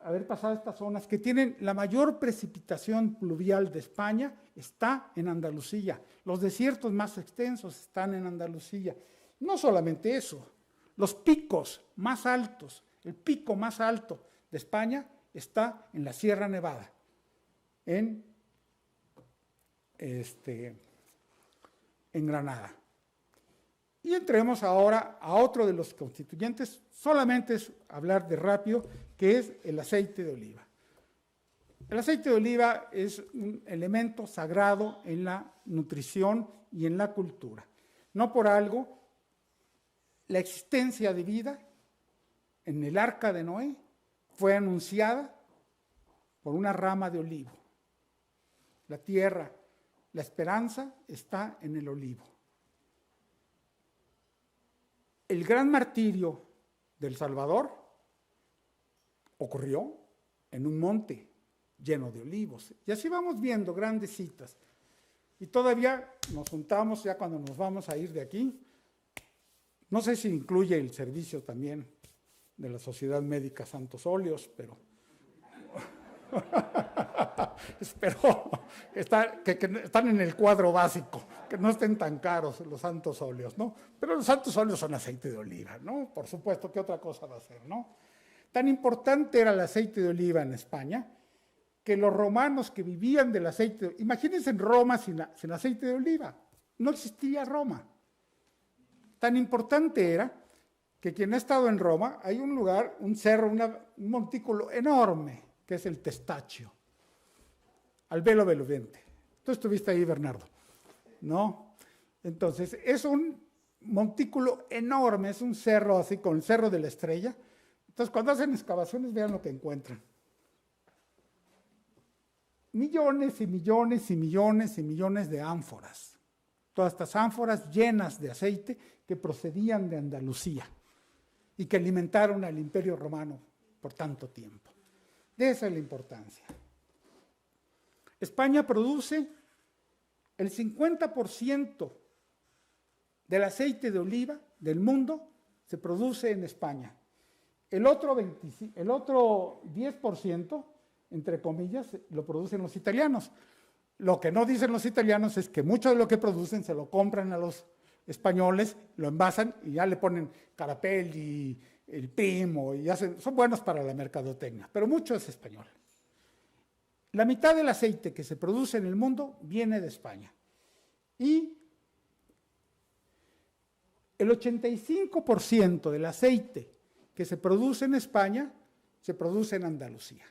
haber pasado estas zonas que tienen la mayor precipitación pluvial de España, está en Andalucía. Los desiertos más extensos están en Andalucía. No solamente eso, los picos más altos, el pico más alto de España está en la Sierra Nevada, en Granada. Y entremos ahora a otro de los constituyentes, solamente es hablar de rápido, que es el aceite de oliva. El aceite de oliva es un elemento sagrado en la nutrición y en la cultura. No por algo, la existencia de vida en el arca de Noé fue anunciada por una rama de olivo. La tierra, la esperanza está en el olivo. El gran martirio del Salvador ocurrió en un monte lleno de olivos. Y así vamos viendo grandes citas. Y todavía nos juntamos ya cuando nos vamos a ir de aquí. No sé si incluye el servicio también de la Sociedad Médica Santos Óleos, pero espero que están en el cuadro básico, que no estén tan caros los santos óleos, ¿no? Pero los santos óleos son aceite de oliva, ¿no? Por supuesto, ¿qué otra cosa va a ser, no? Tan importante era el aceite de oliva en España, que los romanos que vivían del aceite, imagínense en Roma sin aceite de oliva, no existía Roma. Tan importante era que quien ha estado en Roma, hay un lugar, un cerro, un montículo enorme, que es el Testaccio, al Velo Velovente. Tú estuviste ahí, Bernardo, ¿no? Entonces, es un montículo enorme, es un cerro así, con el Cerro de la Estrella. Entonces, cuando hacen excavaciones, vean lo que encuentran. Millones y millones y millones y millones de ánforas. Todas estas ánforas llenas de aceite que procedían de Andalucía y que alimentaron al Imperio Romano por tanto tiempo. De esa es la importancia. España produce el 50% del aceite de oliva del mundo, se produce en España. El otro 10%, entre comillas, lo producen los italianos. Lo que no dicen los italianos es que mucho de lo que producen se lo compran a los españoles, lo envasan y ya le ponen carapel y el primo, y son buenos para la mercadotecnia, pero mucho es español. La mitad del aceite que se produce en el mundo viene de España. Y el 85% del aceite que se produce en España se produce en Andalucía.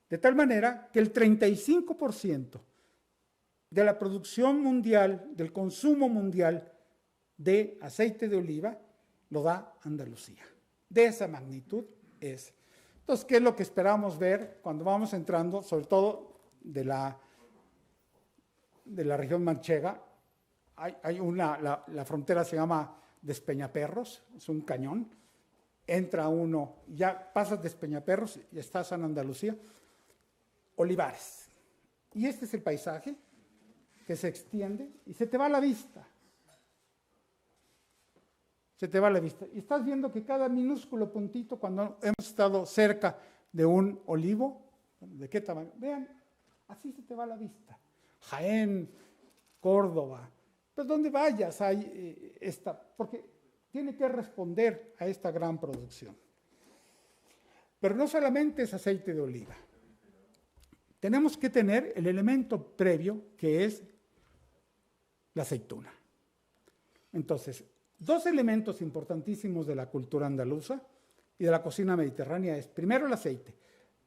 De tal manera que el 35% de la producción mundial, del consumo mundial de aceite de oliva, lo da Andalucía. De esa magnitud es. Entonces, ¿qué es lo que esperamos ver cuando vamos entrando, sobre todo de la región manchega? La frontera se llama Despeñaperros, es un cañón. Entra uno, ya pasas Despeñaperros y estás en Andalucía. Olivares. Y este es el paisaje que se extiende y se te va a la vista. Se te va a la vista. Y estás viendo que cada minúsculo puntito, cuando hemos estado cerca de un olivo, ¿de qué tamaño? Vean, así se te va a la vista. Jaén, Córdoba, pues donde vayas hay porque tiene que responder a esta gran producción. Pero no solamente es aceite de oliva. Tenemos que tener el elemento previo, que es la aceituna. Entonces, dos elementos importantísimos de la cultura andaluza y de la cocina mediterránea es, primero, el aceite,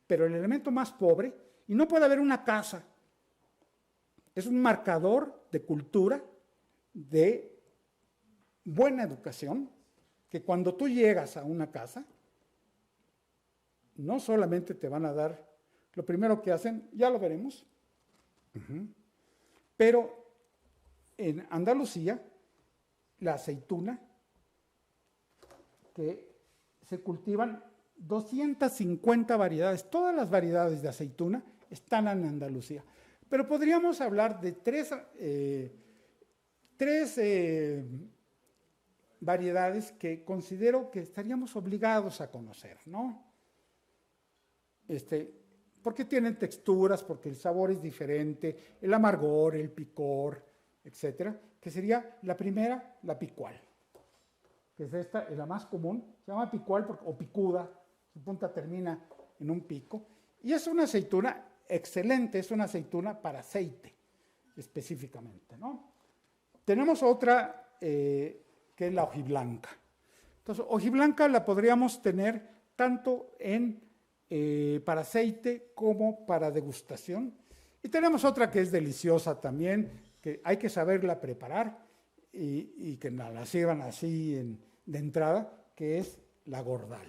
pero el elemento más pobre, y no puede haber una casa, es un marcador de cultura, de buena educación, que cuando tú llegas a una casa, no solamente te van a dar lo primero que hacen, ya lo veremos, pero en Andalucía, la aceituna, que se cultivan 250 variedades, todas las variedades de aceituna están en Andalucía. Pero podríamos hablar de tres variedades que considero que estaríamos obligados a conocer, ¿no? Porque tienen texturas, porque el sabor es diferente, el amargor, el picor, etcétera, que sería la primera, la picual, que es esta, es la más común, se llama picual o picuda, su punta termina en un pico, y es una aceituna excelente, es una aceituna para aceite, específicamente, ¿no? Tenemos otra que es la hojiblanca. Entonces, hojiblanca la podríamos tener tanto para aceite como para degustación. Y tenemos otra que es deliciosa también, que hay que saberla preparar y que la sirvan así de entrada, que es la gordal.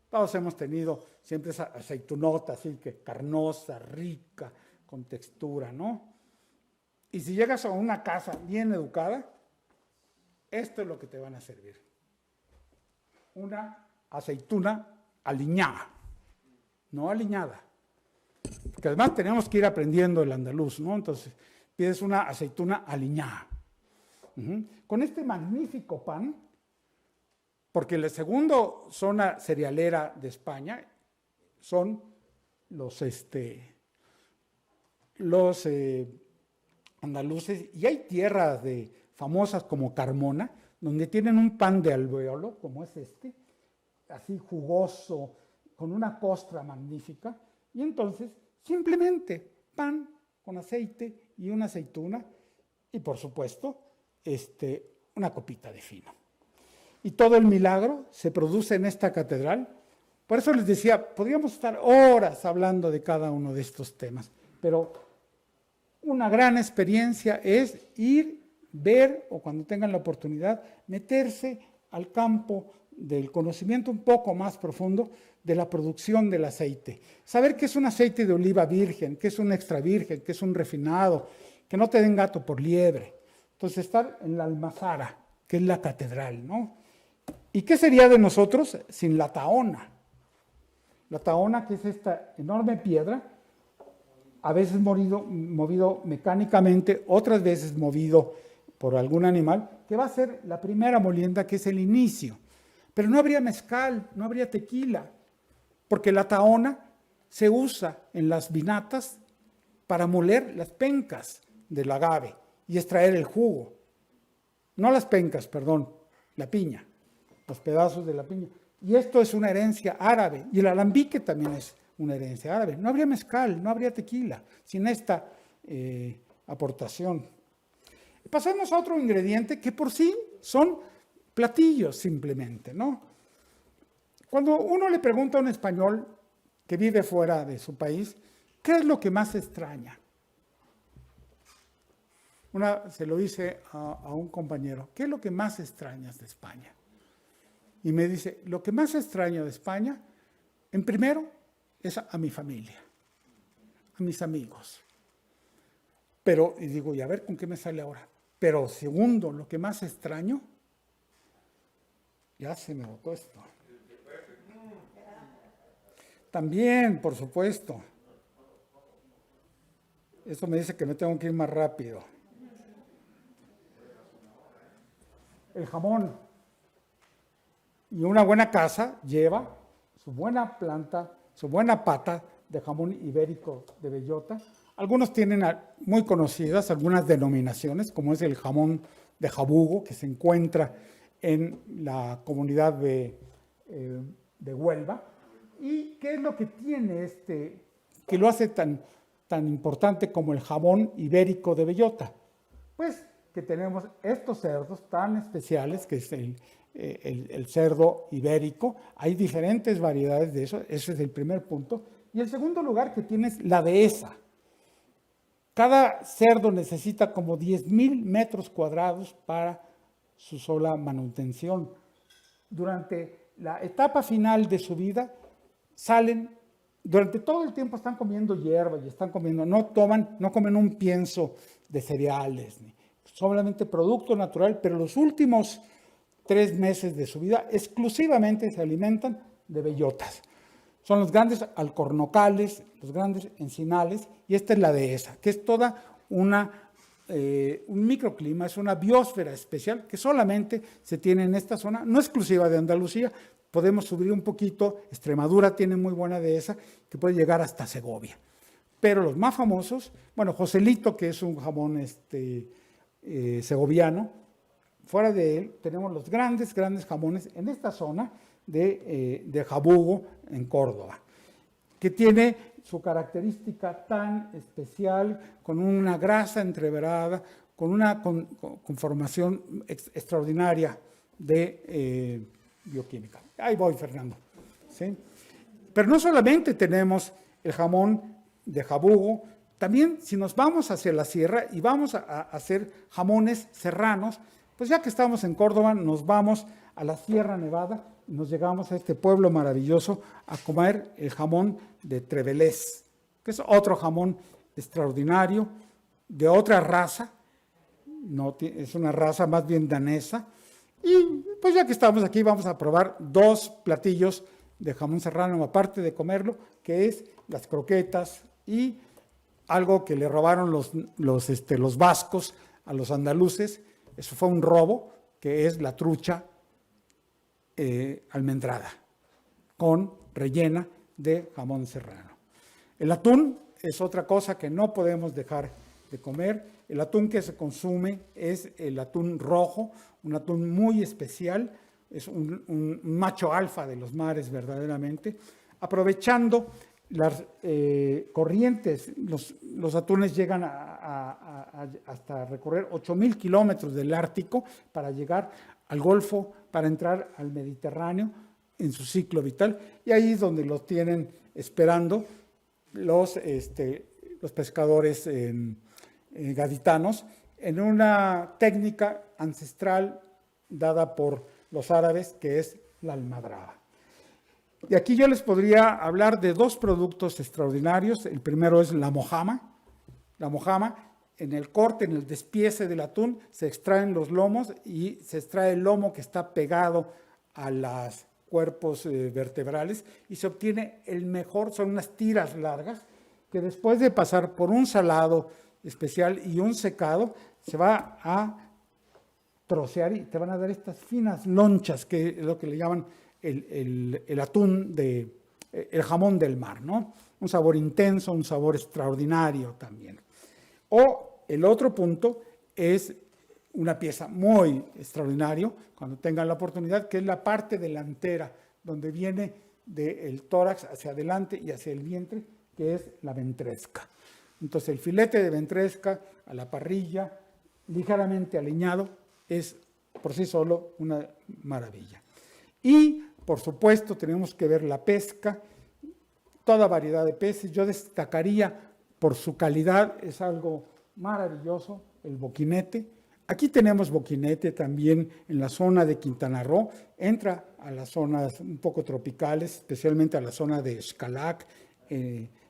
Todos hemos tenido siempre esa aceitunota así que carnosa, rica, con textura, ¿no? Y si llegas a una casa bien educada, esto es lo que te van a servir. Una aceituna aliñada. no aliñada. Porque además tenemos que ir aprendiendo el andaluz, ¿no? Entonces, pides una aceituna aliñada. Con este magnífico pan, porque la segunda zona cerealera de España son los andaluces, y hay tierras famosas como Carmona, donde tienen un pan de alvéolo, como es así jugoso, con una costra magnífica, y entonces simplemente pan con aceite y una aceituna, y por supuesto, una copita de fino. Y todo el milagro se produce en esta catedral. Por eso les decía, podríamos estar horas hablando de cada uno de estos temas, pero una gran experiencia es ir, ver, o cuando tengan la oportunidad, meterse al campo del conocimiento un poco más profundo de la producción del aceite. Saber qué es un aceite de oliva virgen, qué es un extra virgen, qué es un refinado, que no te den gato por liebre. Entonces, estar en la almazara, que es la catedral, ¿no? ¿Y qué sería de nosotros sin la tahona? La tahona, que es esta enorme piedra, a veces movido mecánicamente, otras veces movido por algún animal, que va a ser la primera molienda, que es el inicio. Pero no habría mezcal, no habría tequila, porque la tahona se usa en las vinatas para moler las pencas del agave y extraer el jugo. No las pencas, perdón, la piña, los pedazos de la piña. Y esto es una herencia árabe, y el alambique también es una herencia árabe. No habría mezcal, no habría tequila, sin esta aportación. Pasemos a otro ingrediente que por sí son platillos simplemente, ¿no? Cuando uno le pregunta a un español que vive fuera de su país, ¿qué es lo que más extraña? Se lo hice a un compañero, ¿qué es lo que más extrañas de España? Y me dice, lo que más extraño de España, en primero, es a mi familia, a mis amigos. Pero, y digo, y a ver con qué me sale ahora. Pero segundo, lo que más extraño, ya se me botó esto. También, por supuesto. Esto me dice que me tengo que ir más rápido. El jamón. Y una buena casa lleva su buena planta, su buena pata de jamón ibérico de bellota. Algunos tienen muy conocidas algunas denominaciones, como es el jamón de Jabugo, que se encuentra en la comunidad de Huelva. ¿Y qué es lo que tiene que lo hace tan importante como el jamón ibérico de bellota? Pues que tenemos estos cerdos tan especiales, que es el cerdo ibérico. Hay diferentes variedades de eso, ese es el primer punto. Y el segundo lugar que tiene es la dehesa. Cada cerdo necesita como 10,000 metros cuadrados para su sola manutención. Durante la etapa final de su vida, durante todo el tiempo están comiendo hierba y están comiendo, no comen un pienso de cereales, solamente producto natural, pero los últimos 3 meses de su vida exclusivamente se alimentan de bellotas. Son los grandes alcornocales, los grandes encinales, y esta es la dehesa, que es toda un microclima, es una biosfera especial que solamente se tiene en esta zona, no exclusiva de Andalucía. Podemos subir un poquito, Extremadura tiene muy buena dehesa, que puede llegar hasta Segovia. Pero los más famosos, bueno, Joselito, que es un jamón segoviano, fuera de él tenemos los grandes jamones en esta zona de Jabugo, en Córdoba, que tiene su característica tan especial, con una grasa entreverada, con una conformación extraordinaria de bioquímica. Ahí voy, Fernando. ¿Sí? Pero no solamente tenemos el jamón de Jabugo, también si nos vamos hacia la sierra y vamos a hacer jamones serranos, pues ya que estamos en Córdoba, nos vamos a la Sierra Nevada y nos llegamos a este pueblo maravilloso a comer el jamón de Trevelés, que es otro jamón extraordinario, de otra raza, es una raza más bien danesa. Y pues ya que estamos aquí, vamos a probar 2 platillos de jamón serrano, aparte de comerlo, que es las croquetas y algo que le robaron los vascos a los andaluces. Eso fue un robo, que es la trucha almendrada, rellena de jamón serrano. El atún es otra cosa que no podemos dejar de comer. El atún que se consume es el atún rojo, un atún muy especial, es un macho alfa de los mares verdaderamente, aprovechando las corrientes. Los atunes llegan hasta recorrer 8,000 kilómetros del Ártico para llegar al Golfo, para entrar al Mediterráneo en su ciclo vital, y ahí es donde los tienen esperando los pescadores gaditanos, en una técnica ancestral dada por los árabes, que es la almadraba. Y aquí yo les podría hablar de dos productos extraordinarios. El primero es la mojama. La mojama, en el corte, en el despiece del atún, se extraen los lomos y se extrae el lomo que está pegado a los cuerpos vertebrales y se obtiene el mejor, son unas tiras largas que después de pasar por un salado especial y un secado, se va a trocear y te van a dar estas finas lonchas, que es lo que le llaman el atún, el jamón del mar, ¿no? Un sabor intenso, un sabor extraordinario también. O el otro punto es una pieza muy extraordinaria, cuando tengan la oportunidad, que es la parte delantera, donde viene del tórax hacia adelante y hacia el vientre, que es la ventresca. Entonces, el filete de ventresca a la parrilla, ligeramente aliñado, es por sí solo una maravilla. Y, por supuesto, tenemos que ver la pesca, toda variedad de peces. Yo destacaría por su calidad, es algo maravilloso, el boquinete. Aquí tenemos boquinete también en la zona de Quintana Roo, entra a las zonas un poco tropicales, especialmente a la zona de Xcalac,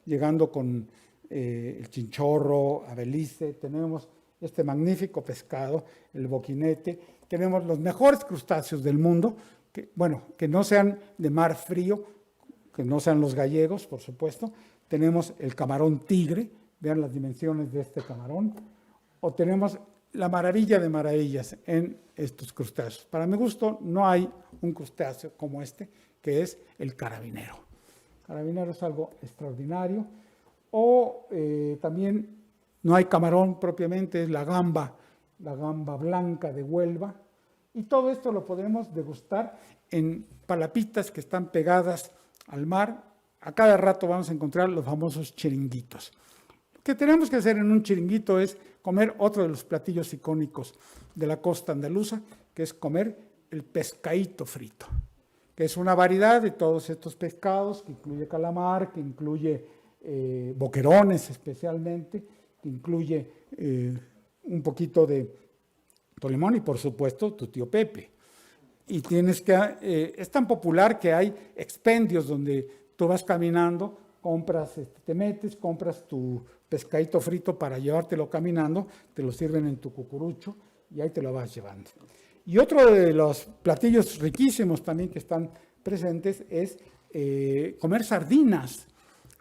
llegando con el chinchorro, a Belice. Tenemos este magnífico pescado, el boquinete. Tenemos los mejores crustáceos del mundo, que no sean de mar frío, que no sean los gallegos, por supuesto. Tenemos el camarón tigre, vean las dimensiones de este camarón, o tenemos la maravilla de maravillas en estos crustáceos. Para mi gusto, no hay un crustáceo como este, que es el carabinero. El carabinero es algo extraordinario. O también no hay camarón propiamente, es la gamba blanca de Huelva. Y todo esto lo podemos degustar en palapitas que están pegadas al mar. A cada rato vamos a encontrar los famosos chiringuitos. Lo que tenemos que hacer en un chiringuito es comer otro de los platillos icónicos de la costa andaluza, que es comer el pescadito frito, que es una variedad de todos estos pescados, que incluye calamar, que incluye boquerones especialmente, que incluye un poquito de tolemón y, por supuesto, tu tío Pepe. Y es tan popular que hay expendios donde tú vas caminando, te metes, compras tu pescadito frito para llevártelo caminando, te lo sirven en tu cucurucho y ahí te lo vas llevando. Y otro de los platillos riquísimos también que están presentes es comer sardinas,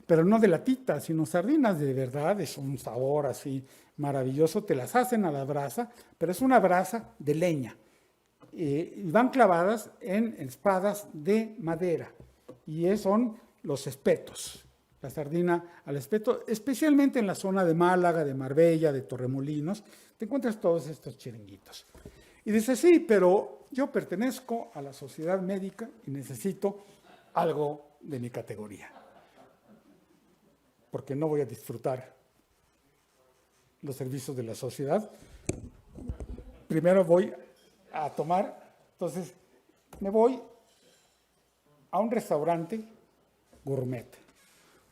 pero no de latita, sino sardinas de verdad. Es un sabor así maravilloso. Te las hacen a la brasa, pero es una brasa de leña. Y van clavadas en espadas de madera. Y son los espetos. La sardina al espeto, especialmente en la zona de Málaga, de Marbella, de Torremolinos, te encuentras todos estos chiringuitos. Y dices, sí, pero yo pertenezco a la sociedad médica y necesito algo de mi categoría, porque no voy a disfrutar los servicios de la sociedad. Primero voy a tomar, entonces me voy a un restaurante gourmet.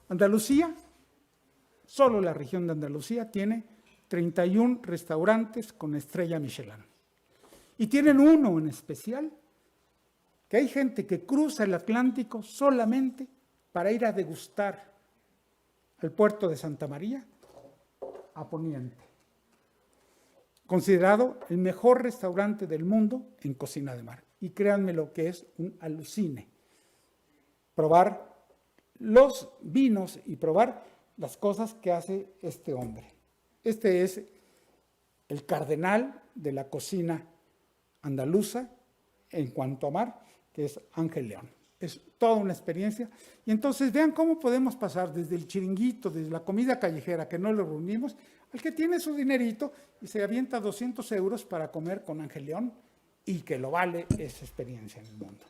Andalucía, solo la región de Andalucía tiene 31 restaurantes con estrella Michelin. Y tienen uno en especial, que hay gente que cruza el Atlántico solamente para ir a degustar al puerto de Santa María, a Poniente. Considerado el mejor restaurante del mundo en cocina de mar. Y créanme lo que es un alucine. probar los vinos y probar las cosas que hace este hombre. Este es el cardenal de la cocina andaluza en cuanto a mar, que es Ángel León. Es toda una experiencia. Y entonces vean cómo podemos pasar desde el chiringuito, desde la comida callejera, que no lo reunimos, al que tiene su dinerito y se avienta 200 euros para comer con Ángel León y que lo vale esa experiencia en el mundo.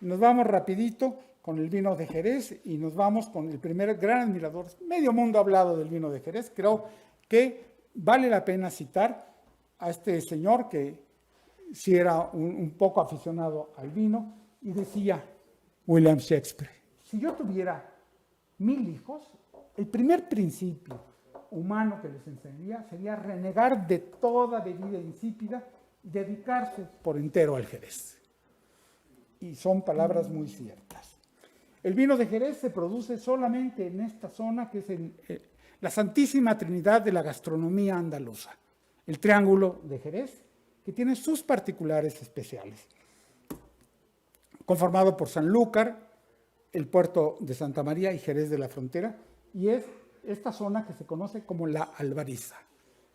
Nos vamos rapidito con el vino de Jerez y nos vamos con el primer gran admirador. Medio mundo ha hablado del vino de Jerez. Creo que vale la pena citar a este señor que sí era un poco aficionado al vino y decía William Shakespeare: si yo tuviera 1000 hijos, el primer principio humano que les enseñaría sería renegar de toda bebida insípida y dedicarse por entero al Jerez. Y son palabras muy ciertas. El vino de Jerez se produce solamente en esta zona que es la santísima trinidad de la gastronomía andaluza, el Triángulo de Jerez, que tiene sus particulares especiales. Conformado por Sanlúcar, el puerto de Santa María y Jerez de la Frontera, y es esta zona que se conoce como la Albariza.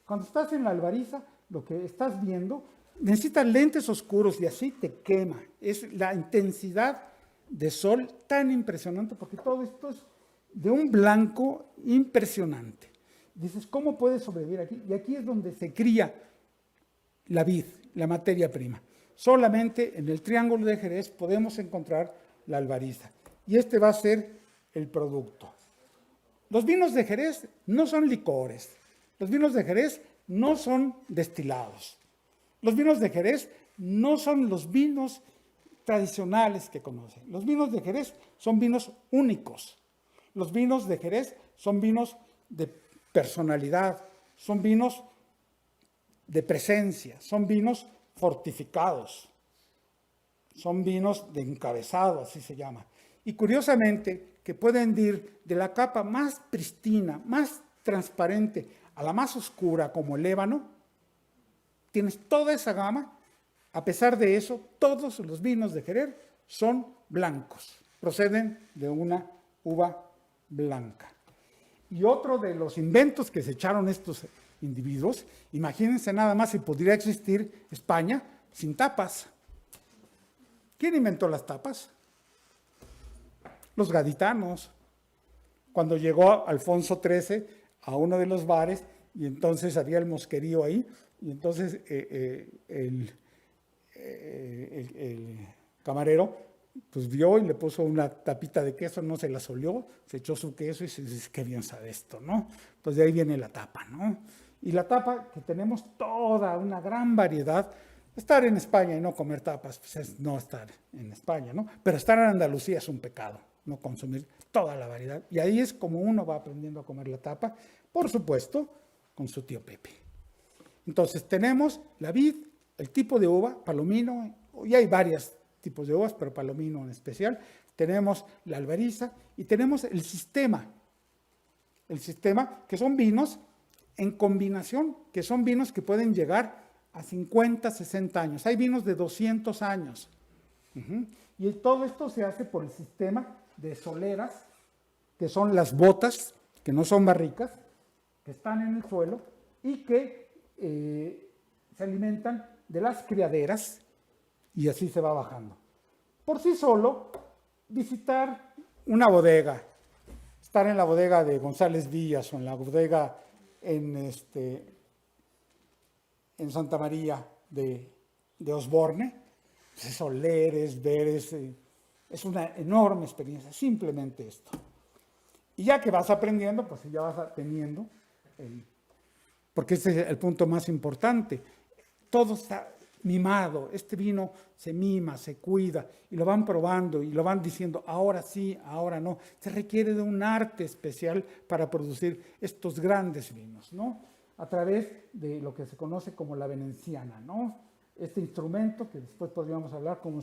Cuando estás en la Albariza, lo que estás viendo, necesitas lentes oscuros y así te quema. Es la intensidad de sol tan impresionante, porque todo esto es de un blanco impresionante. Dices, ¿cómo puedes sobrevivir aquí? Y aquí es donde se cría la vid, la materia prima. Solamente en el Triángulo de Jerez podemos encontrar la Albariza. Y este va a ser el producto. Los vinos de Jerez no son licores. Los vinos de Jerez no son destilados. Los vinos de Jerez no son los vinos tradicionales que conocen. Los vinos de Jerez son vinos únicos. Los vinos de Jerez son vinos de personalidad, son vinos de presencia, son vinos fortificados, son vinos de encabezado, así se llama. Y curiosamente, que pueden ir de la capa más pristina, más transparente, a la más oscura, como el ébano. Tienes toda esa gama. A pesar de eso, todos los vinos de Jerez son blancos, proceden de una uva blanca. Y otro de los inventos que se echaron estos individuos, imagínense nada más si podría existir España sin tapas. ¿Quién inventó las tapas? Los gaditanos. Cuando llegó Alfonso XIII a uno de los bares y entonces había el mosquerío ahí, y entonces el camarero pues vio y le puso una tapita de queso, no se la solió, se echó su queso y se dice, qué bien sabe esto, ¿no? Entonces de ahí viene la tapa, ¿no? Y la tapa, que tenemos toda una gran variedad. Estar en España y no comer tapas, pues es no estar en España, ¿no? Pero estar en Andalucía es un pecado, no consumir toda la variedad. Y ahí es como uno va aprendiendo a comer la tapa, por supuesto, con su tío Pepe. Entonces tenemos la vid, el tipo de uva, palomino, y hay varios tipos de uvas, pero palomino en especial. Tenemos la albariza y tenemos el sistema que son vinos en combinación, que son vinos que pueden llegar a 50, 60 años. Hay vinos de 200 años. Y todo esto se hace por el sistema de soleras, que son las botas, que no son barricas, que están en el suelo y que se alimentan de las criaderas y así se va bajando. Por sí solo, visitar una bodega, estar en la bodega de González Díaz o en la bodega en Santa María de Osborne, pues es oler, es ver, es una enorme experiencia, simplemente esto. Y ya que vas aprendiendo, pues ya vas teniendo, porque ese es el punto más importante, todo está mimado, este vino se mima, se cuida, y lo van probando y lo van diciendo, ahora sí, ahora no. Se requiere de un arte especial para producir estos grandes vinos, ¿no? A través de lo que se conoce como la venenciana, ¿no? Este instrumento que después podríamos hablar cómo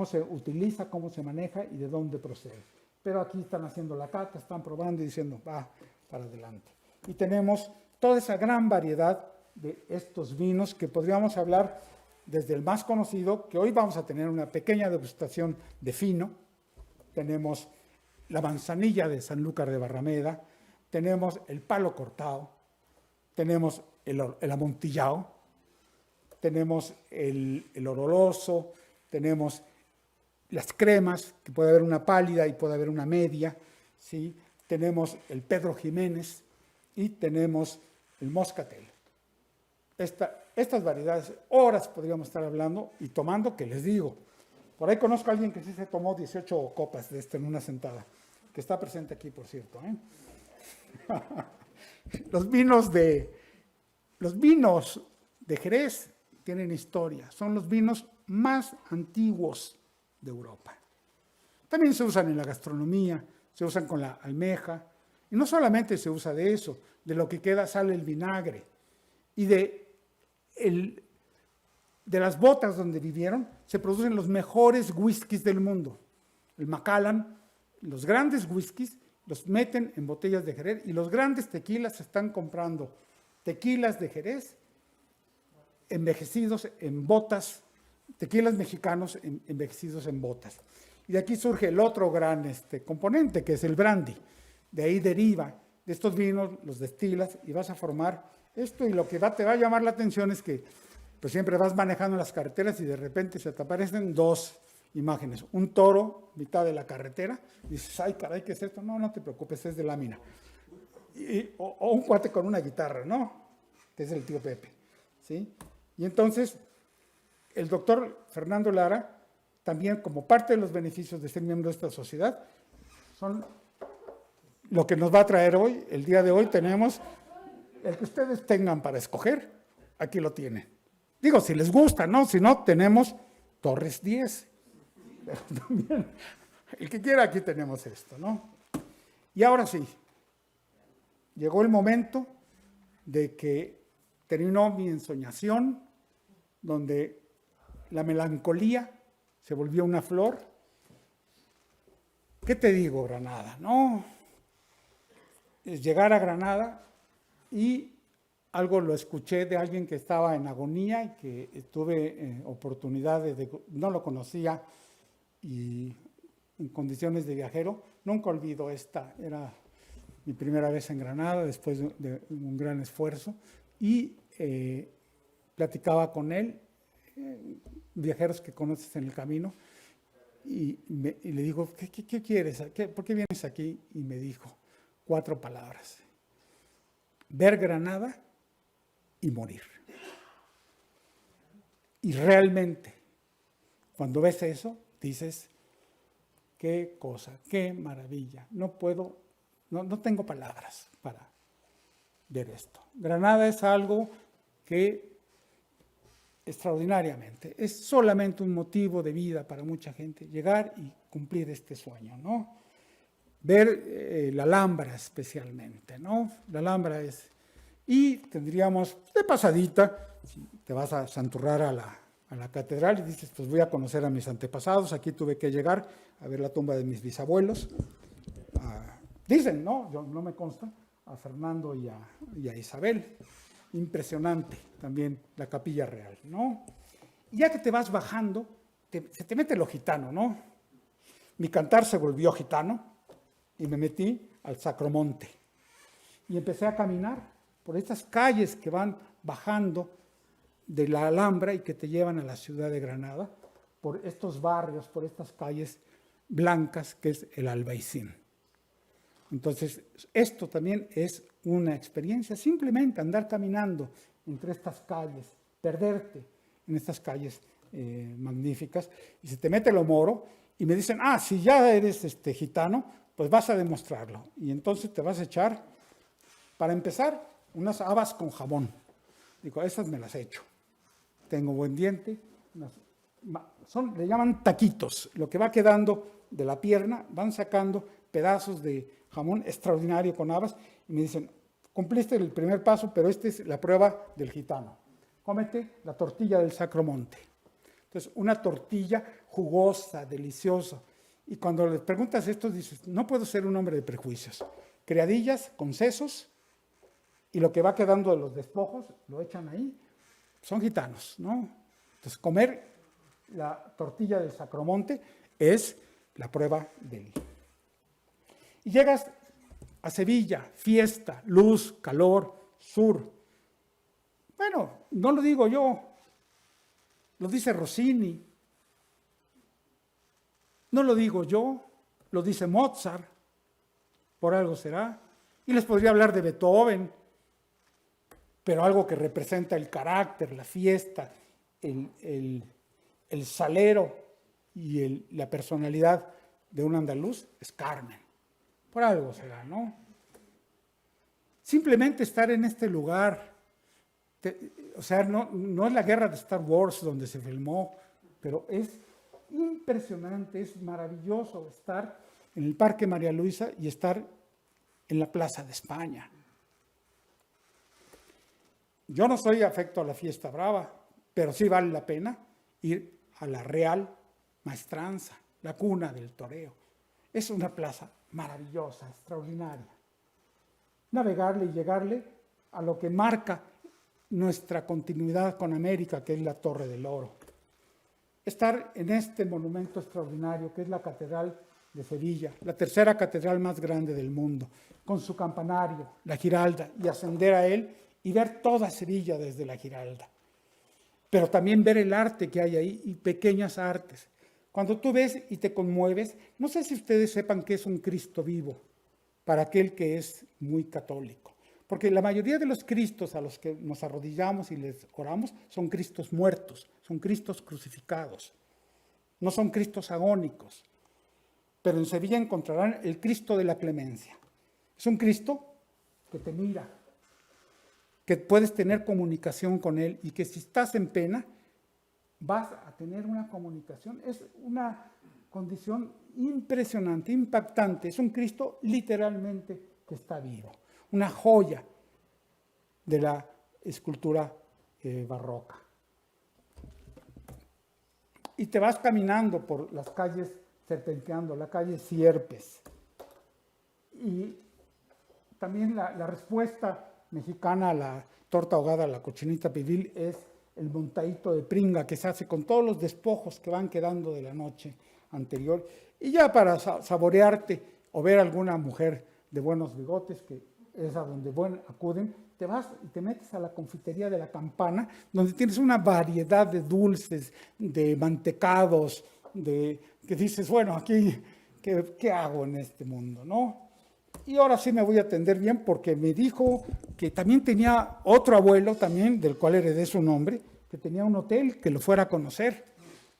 se utiliza, cómo se maneja y de dónde procede. Pero aquí están haciendo la cata, están probando y diciendo, va para adelante. Y tenemos toda esa gran variedad de estos vinos que podríamos hablar desde el más conocido, que hoy vamos a tener una pequeña degustación de fino, tenemos la manzanilla de Sanlúcar de Barrameda, tenemos el palo cortado, tenemos el amontillado, tenemos el oloroso, tenemos las cremas, que puede haber una pálida y puede haber una media, ¿sí? Tenemos el Pedro Jiménez y tenemos el moscatel. Estas variedades, horas podríamos estar hablando y tomando, que les digo, por ahí conozco a alguien que sí se tomó 18 copas de en una sentada, que está presente aquí, por cierto, ¿eh? Los vinos de Jerez tienen historia, son los vinos más antiguos de Europa. También se usan en la gastronomía, se usan con la almeja, y no solamente se usa de eso, de lo que queda sale el vinagre, y de las botas donde vivieron se producen los mejores whiskies del mundo. El Macallan, los grandes whiskies, los meten en botellas de Jerez, y los grandes tequilas están comprando tequilas de Jerez envejecidos en botas, tequilas mexicanos envejecidos en botas. Y de aquí surge el otro gran componente, que es el brandy. De ahí deriva, de estos vinos los destilas y vas a formar esto, y lo que te va a llamar la atención es que pues siempre vas manejando las carreteras y de repente se te aparecen dos imágenes. Un toro, mitad de la carretera, y dices, ay caray, ¿qué es esto? No, no te preocupes, es de lámina. O un cuate con una guitarra, ¿no? Que es el tío Pepe, ¿sí? Y entonces, el doctor Fernando Lara, también como parte de los beneficios de ser miembro de esta sociedad, son lo que nos va a traer hoy. El día de hoy tenemos el que ustedes tengan para escoger, aquí lo tienen. Digo, si les gusta, ¿no? Si no, tenemos Torres 10. Pero también, el que quiera, aquí tenemos esto, ¿no? Y ahora sí, llegó el momento de que terminó mi ensoñación, donde la melancolía se volvió una flor. ¿Qué te digo, Granada? No, es llegar a Granada, y algo lo escuché de alguien que estaba en agonía y que tuve oportunidad no lo conocía, y en condiciones de viajero, nunca olvido era mi primera vez en Granada después de un gran esfuerzo, y platicaba con él, viajeros que conoces en el camino, y le digo, ¿qué quieres? ¿Por qué vienes aquí? Y me dijo 4 palabras: ver Granada y morir. Y realmente, cuando ves eso, dices, qué cosa, qué maravilla. No tengo palabras para ver esto. Granada es algo que extraordinariamente, es solamente un motivo de vida para mucha gente, llegar y cumplir este sueño, ¿no? Ver la Alhambra especialmente, ¿no? La Alhambra es... Y tendríamos, de pasadita, te vas a Santurrar a la catedral y dices, pues voy a conocer a mis antepasados, aquí tuve que llegar a ver la tumba de mis bisabuelos. Dicen, ¿no? Yo no me consta, a Fernando y a Isabel. Impresionante también la Capilla Real, ¿no? Y ya que te vas bajando, se te mete lo gitano, ¿no? Mi cantar se volvió gitano y me metí al Sacromonte. Y empecé a caminar por estas calles que van bajando de la Alhambra y que te llevan a la ciudad de Granada, por estos barrios, por estas calles blancas que es el Albaicín. Entonces, esto también es una experiencia, simplemente andar caminando entre estas calles, perderte en estas calles magníficas, y se te mete lo moro, y me dicen, si ya eres gitano, pues vas a demostrarlo. Y entonces te vas a echar, para empezar, unas habas con jamón. Digo, esas me las he hecho. Tengo buen diente. Le llaman taquitos. Lo que va quedando de la pierna, van sacando pedazos de jamón extraordinario con habas, y me dicen, cumpliste el primer paso, pero esta es la prueba del gitano. Cómete la tortilla del Sacromonte. Entonces, una tortilla jugosa, deliciosa. Y cuando les preguntas esto, dices, no puedo ser un hombre de prejuicios. Criadillas con sesos, y lo que va quedando de los despojos, lo echan ahí. Son gitanos, ¿no? Entonces, comer la tortilla del Sacromonte es la prueba del. Y llegas a Sevilla, fiesta, luz, calor, sur. Bueno, no lo digo yo, lo dice Rossini. No lo digo yo, lo dice Mozart, por algo será. Y les podría hablar de Beethoven, pero algo que representa el carácter, la fiesta, el salero y la personalidad de un andaluz es Carmen. Por algo será, ¿no? Simplemente estar en este lugar, o sea, no es la guerra de Star Wars donde se filmó, pero es impresionante, es maravilloso estar en el Parque María Luisa y estar en la Plaza de España. Yo no soy afecto a la fiesta brava, pero sí vale la pena ir a la Real Maestranza, la cuna del toreo. Es una plaza maravillosa, extraordinaria. Navegarle y llegarle a lo que marca nuestra continuidad con América, que es la Torre del Oro. Estar en este monumento extraordinario, que es la Catedral de Sevilla, la tercera catedral más grande del mundo, con su campanario, la Giralda, y ascender a él y ver toda Sevilla desde la Giralda. Pero también ver el arte que hay ahí y pequeñas artes. Cuando tú ves y te conmueves, no sé si ustedes sepan que es un Cristo vivo para aquel que es muy católico. Porque la mayoría de los Cristos a los que nos arrodillamos y les oramos son Cristos muertos, son Cristos crucificados, no son Cristos agónicos. Pero en Sevilla encontrarán el Cristo de la clemencia. Es un Cristo que te mira, que puedes tener comunicación con Él y que si estás en pena, vas a tener una comunicación. Es una condición impresionante, impactante. Es un Cristo literalmente que está vivo. Una joya de la escultura barroca. Y te vas caminando por las calles, serpenteando, la calle Sierpes. Y también la respuesta mexicana a la torta ahogada, a la cochinita pibil, es el montadito de pringa que se hace con todos los despojos que van quedando de la noche anterior. Y ya para saborearte o ver alguna mujer de buenos bigotes, que es a donde acuden, te vas y te metes a la confitería de la Campana, donde tienes una variedad de dulces, de mantecados, que dices, bueno, aquí, ¿qué hago en este mundo, no? Y ahora sí me voy a atender bien porque me dijo que también tenía otro abuelo, también, del cual heredé su nombre, que tenía un hotel que lo fuera a conocer.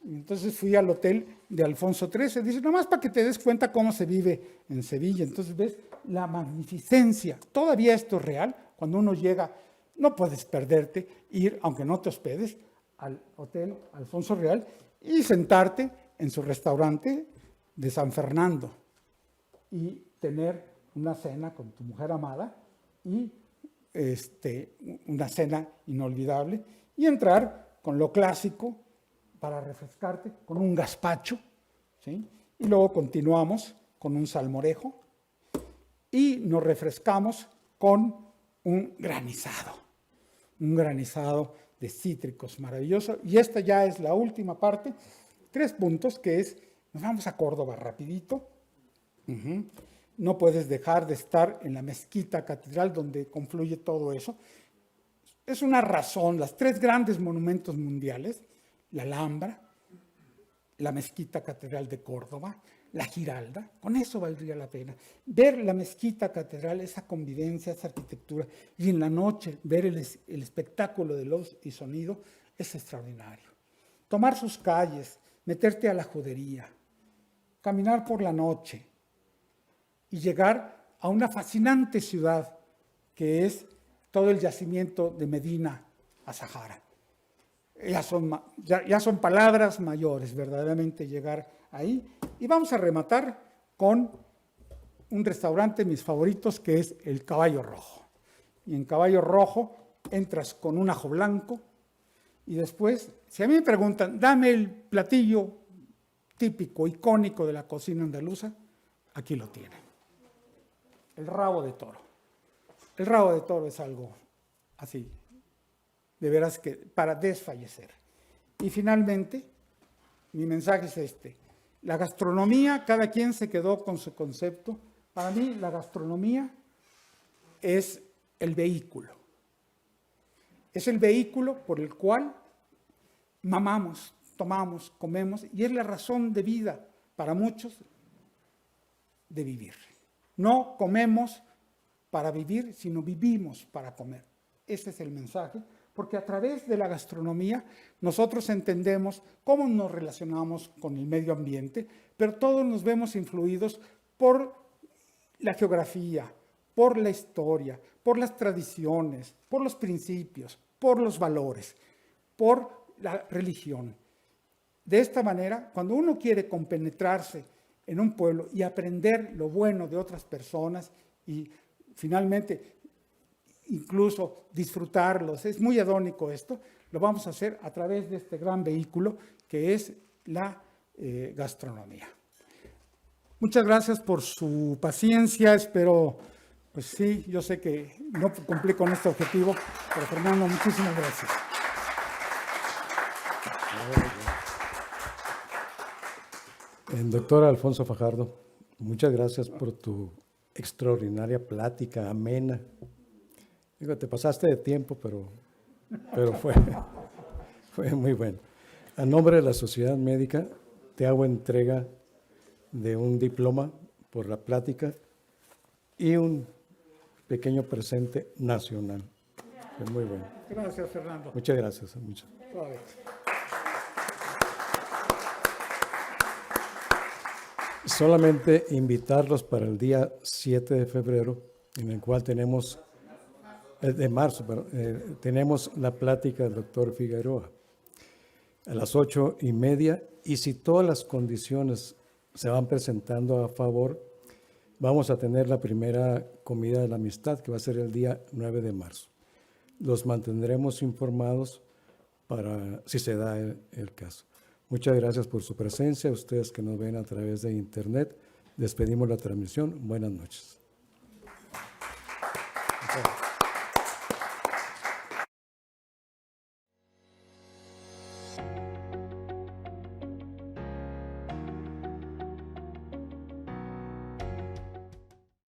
Y entonces fui al hotel de Alfonso XIII. Dice, nomás para que te des cuenta cómo se vive en Sevilla. Entonces ves la magnificencia. Todavía esto es real. Cuando uno llega, no puedes perderte, ir, aunque no te hospedes, al hotel Alfonso Real y sentarte en su restaurante de San Fernando y tener una cena con tu mujer amada y una cena inolvidable y entrar con lo clásico para refrescarte con un gazpacho, ¿sí? Y luego continuamos con un salmorejo y nos refrescamos con un granizado de cítricos maravilloso. Y esta ya es la última parte, 3 puntos, que es, nos vamos a Córdoba rapidito. No puedes dejar de estar en la mezquita catedral donde confluye todo eso. Es una razón, las 3 grandes monumentos mundiales, la Alhambra, la mezquita catedral de Córdoba, la Giralda, con eso valdría la pena. Ver la mezquita catedral, esa convivencia, esa arquitectura, y en la noche ver el espectáculo de luz y sonido, es extraordinario. Tomar sus calles, meterte a la judería, caminar por la noche, y llegar a una fascinante ciudad que es todo el yacimiento de Medina a Sahara. Ya son palabras mayores, verdaderamente llegar ahí. Y vamos a rematar con un restaurante, mis favoritos, que es el Caballo Rojo. Y en Caballo Rojo entras con un ajo blanco y después, si a mí me preguntan, dame el platillo típico, icónico de la cocina andaluza, aquí lo tienen. El rabo de toro. El rabo de toro es algo así, de veras que para desfallecer. Y finalmente, mi mensaje es este. La gastronomía, cada quien se quedó con su concepto. Para mí, la gastronomía es el vehículo. Es el vehículo por el cual mamamos, tomamos, comemos, y es la razón de vida para muchos de vivir. No comemos para vivir, sino vivimos para comer. Ese es el mensaje, porque a través de la gastronomía nosotros entendemos cómo nos relacionamos con el medio ambiente, pero todos nos vemos influidos por la geografía, por la historia, por las tradiciones, por los principios, por los valores, por la religión. De esta manera, cuando uno quiere compenetrarse en un pueblo y aprender lo bueno de otras personas y finalmente incluso disfrutarlos, es muy hedónico esto, lo vamos a hacer a través de este gran vehículo que es la gastronomía. Muchas gracias por su paciencia, espero, pues sí, yo sé que no cumplí con este objetivo, pero Fernando, muchísimas gracias. Doctor Alfonso Fajardo, muchas gracias por tu extraordinaria plática, amena. Digo, te pasaste de tiempo, pero fue muy bueno. A nombre de la Sociedad Médica, te hago entrega de un diploma por la plática y un pequeño presente nacional. Es muy bueno. Gracias, Fernando. Muchas gracias. Solamente invitarlos para el día 7 de febrero, en el cual tenemos, de marzo, tenemos la plática del doctor Figueroa a las 8:30, y si todas las condiciones se van presentando a favor, vamos a tener la primera comida de la amistad, que va a ser el día 9 de marzo. Los mantendremos informados para si se da el caso. Muchas gracias por su presencia. A ustedes que nos ven a través de internet, despedimos la transmisión. Buenas noches.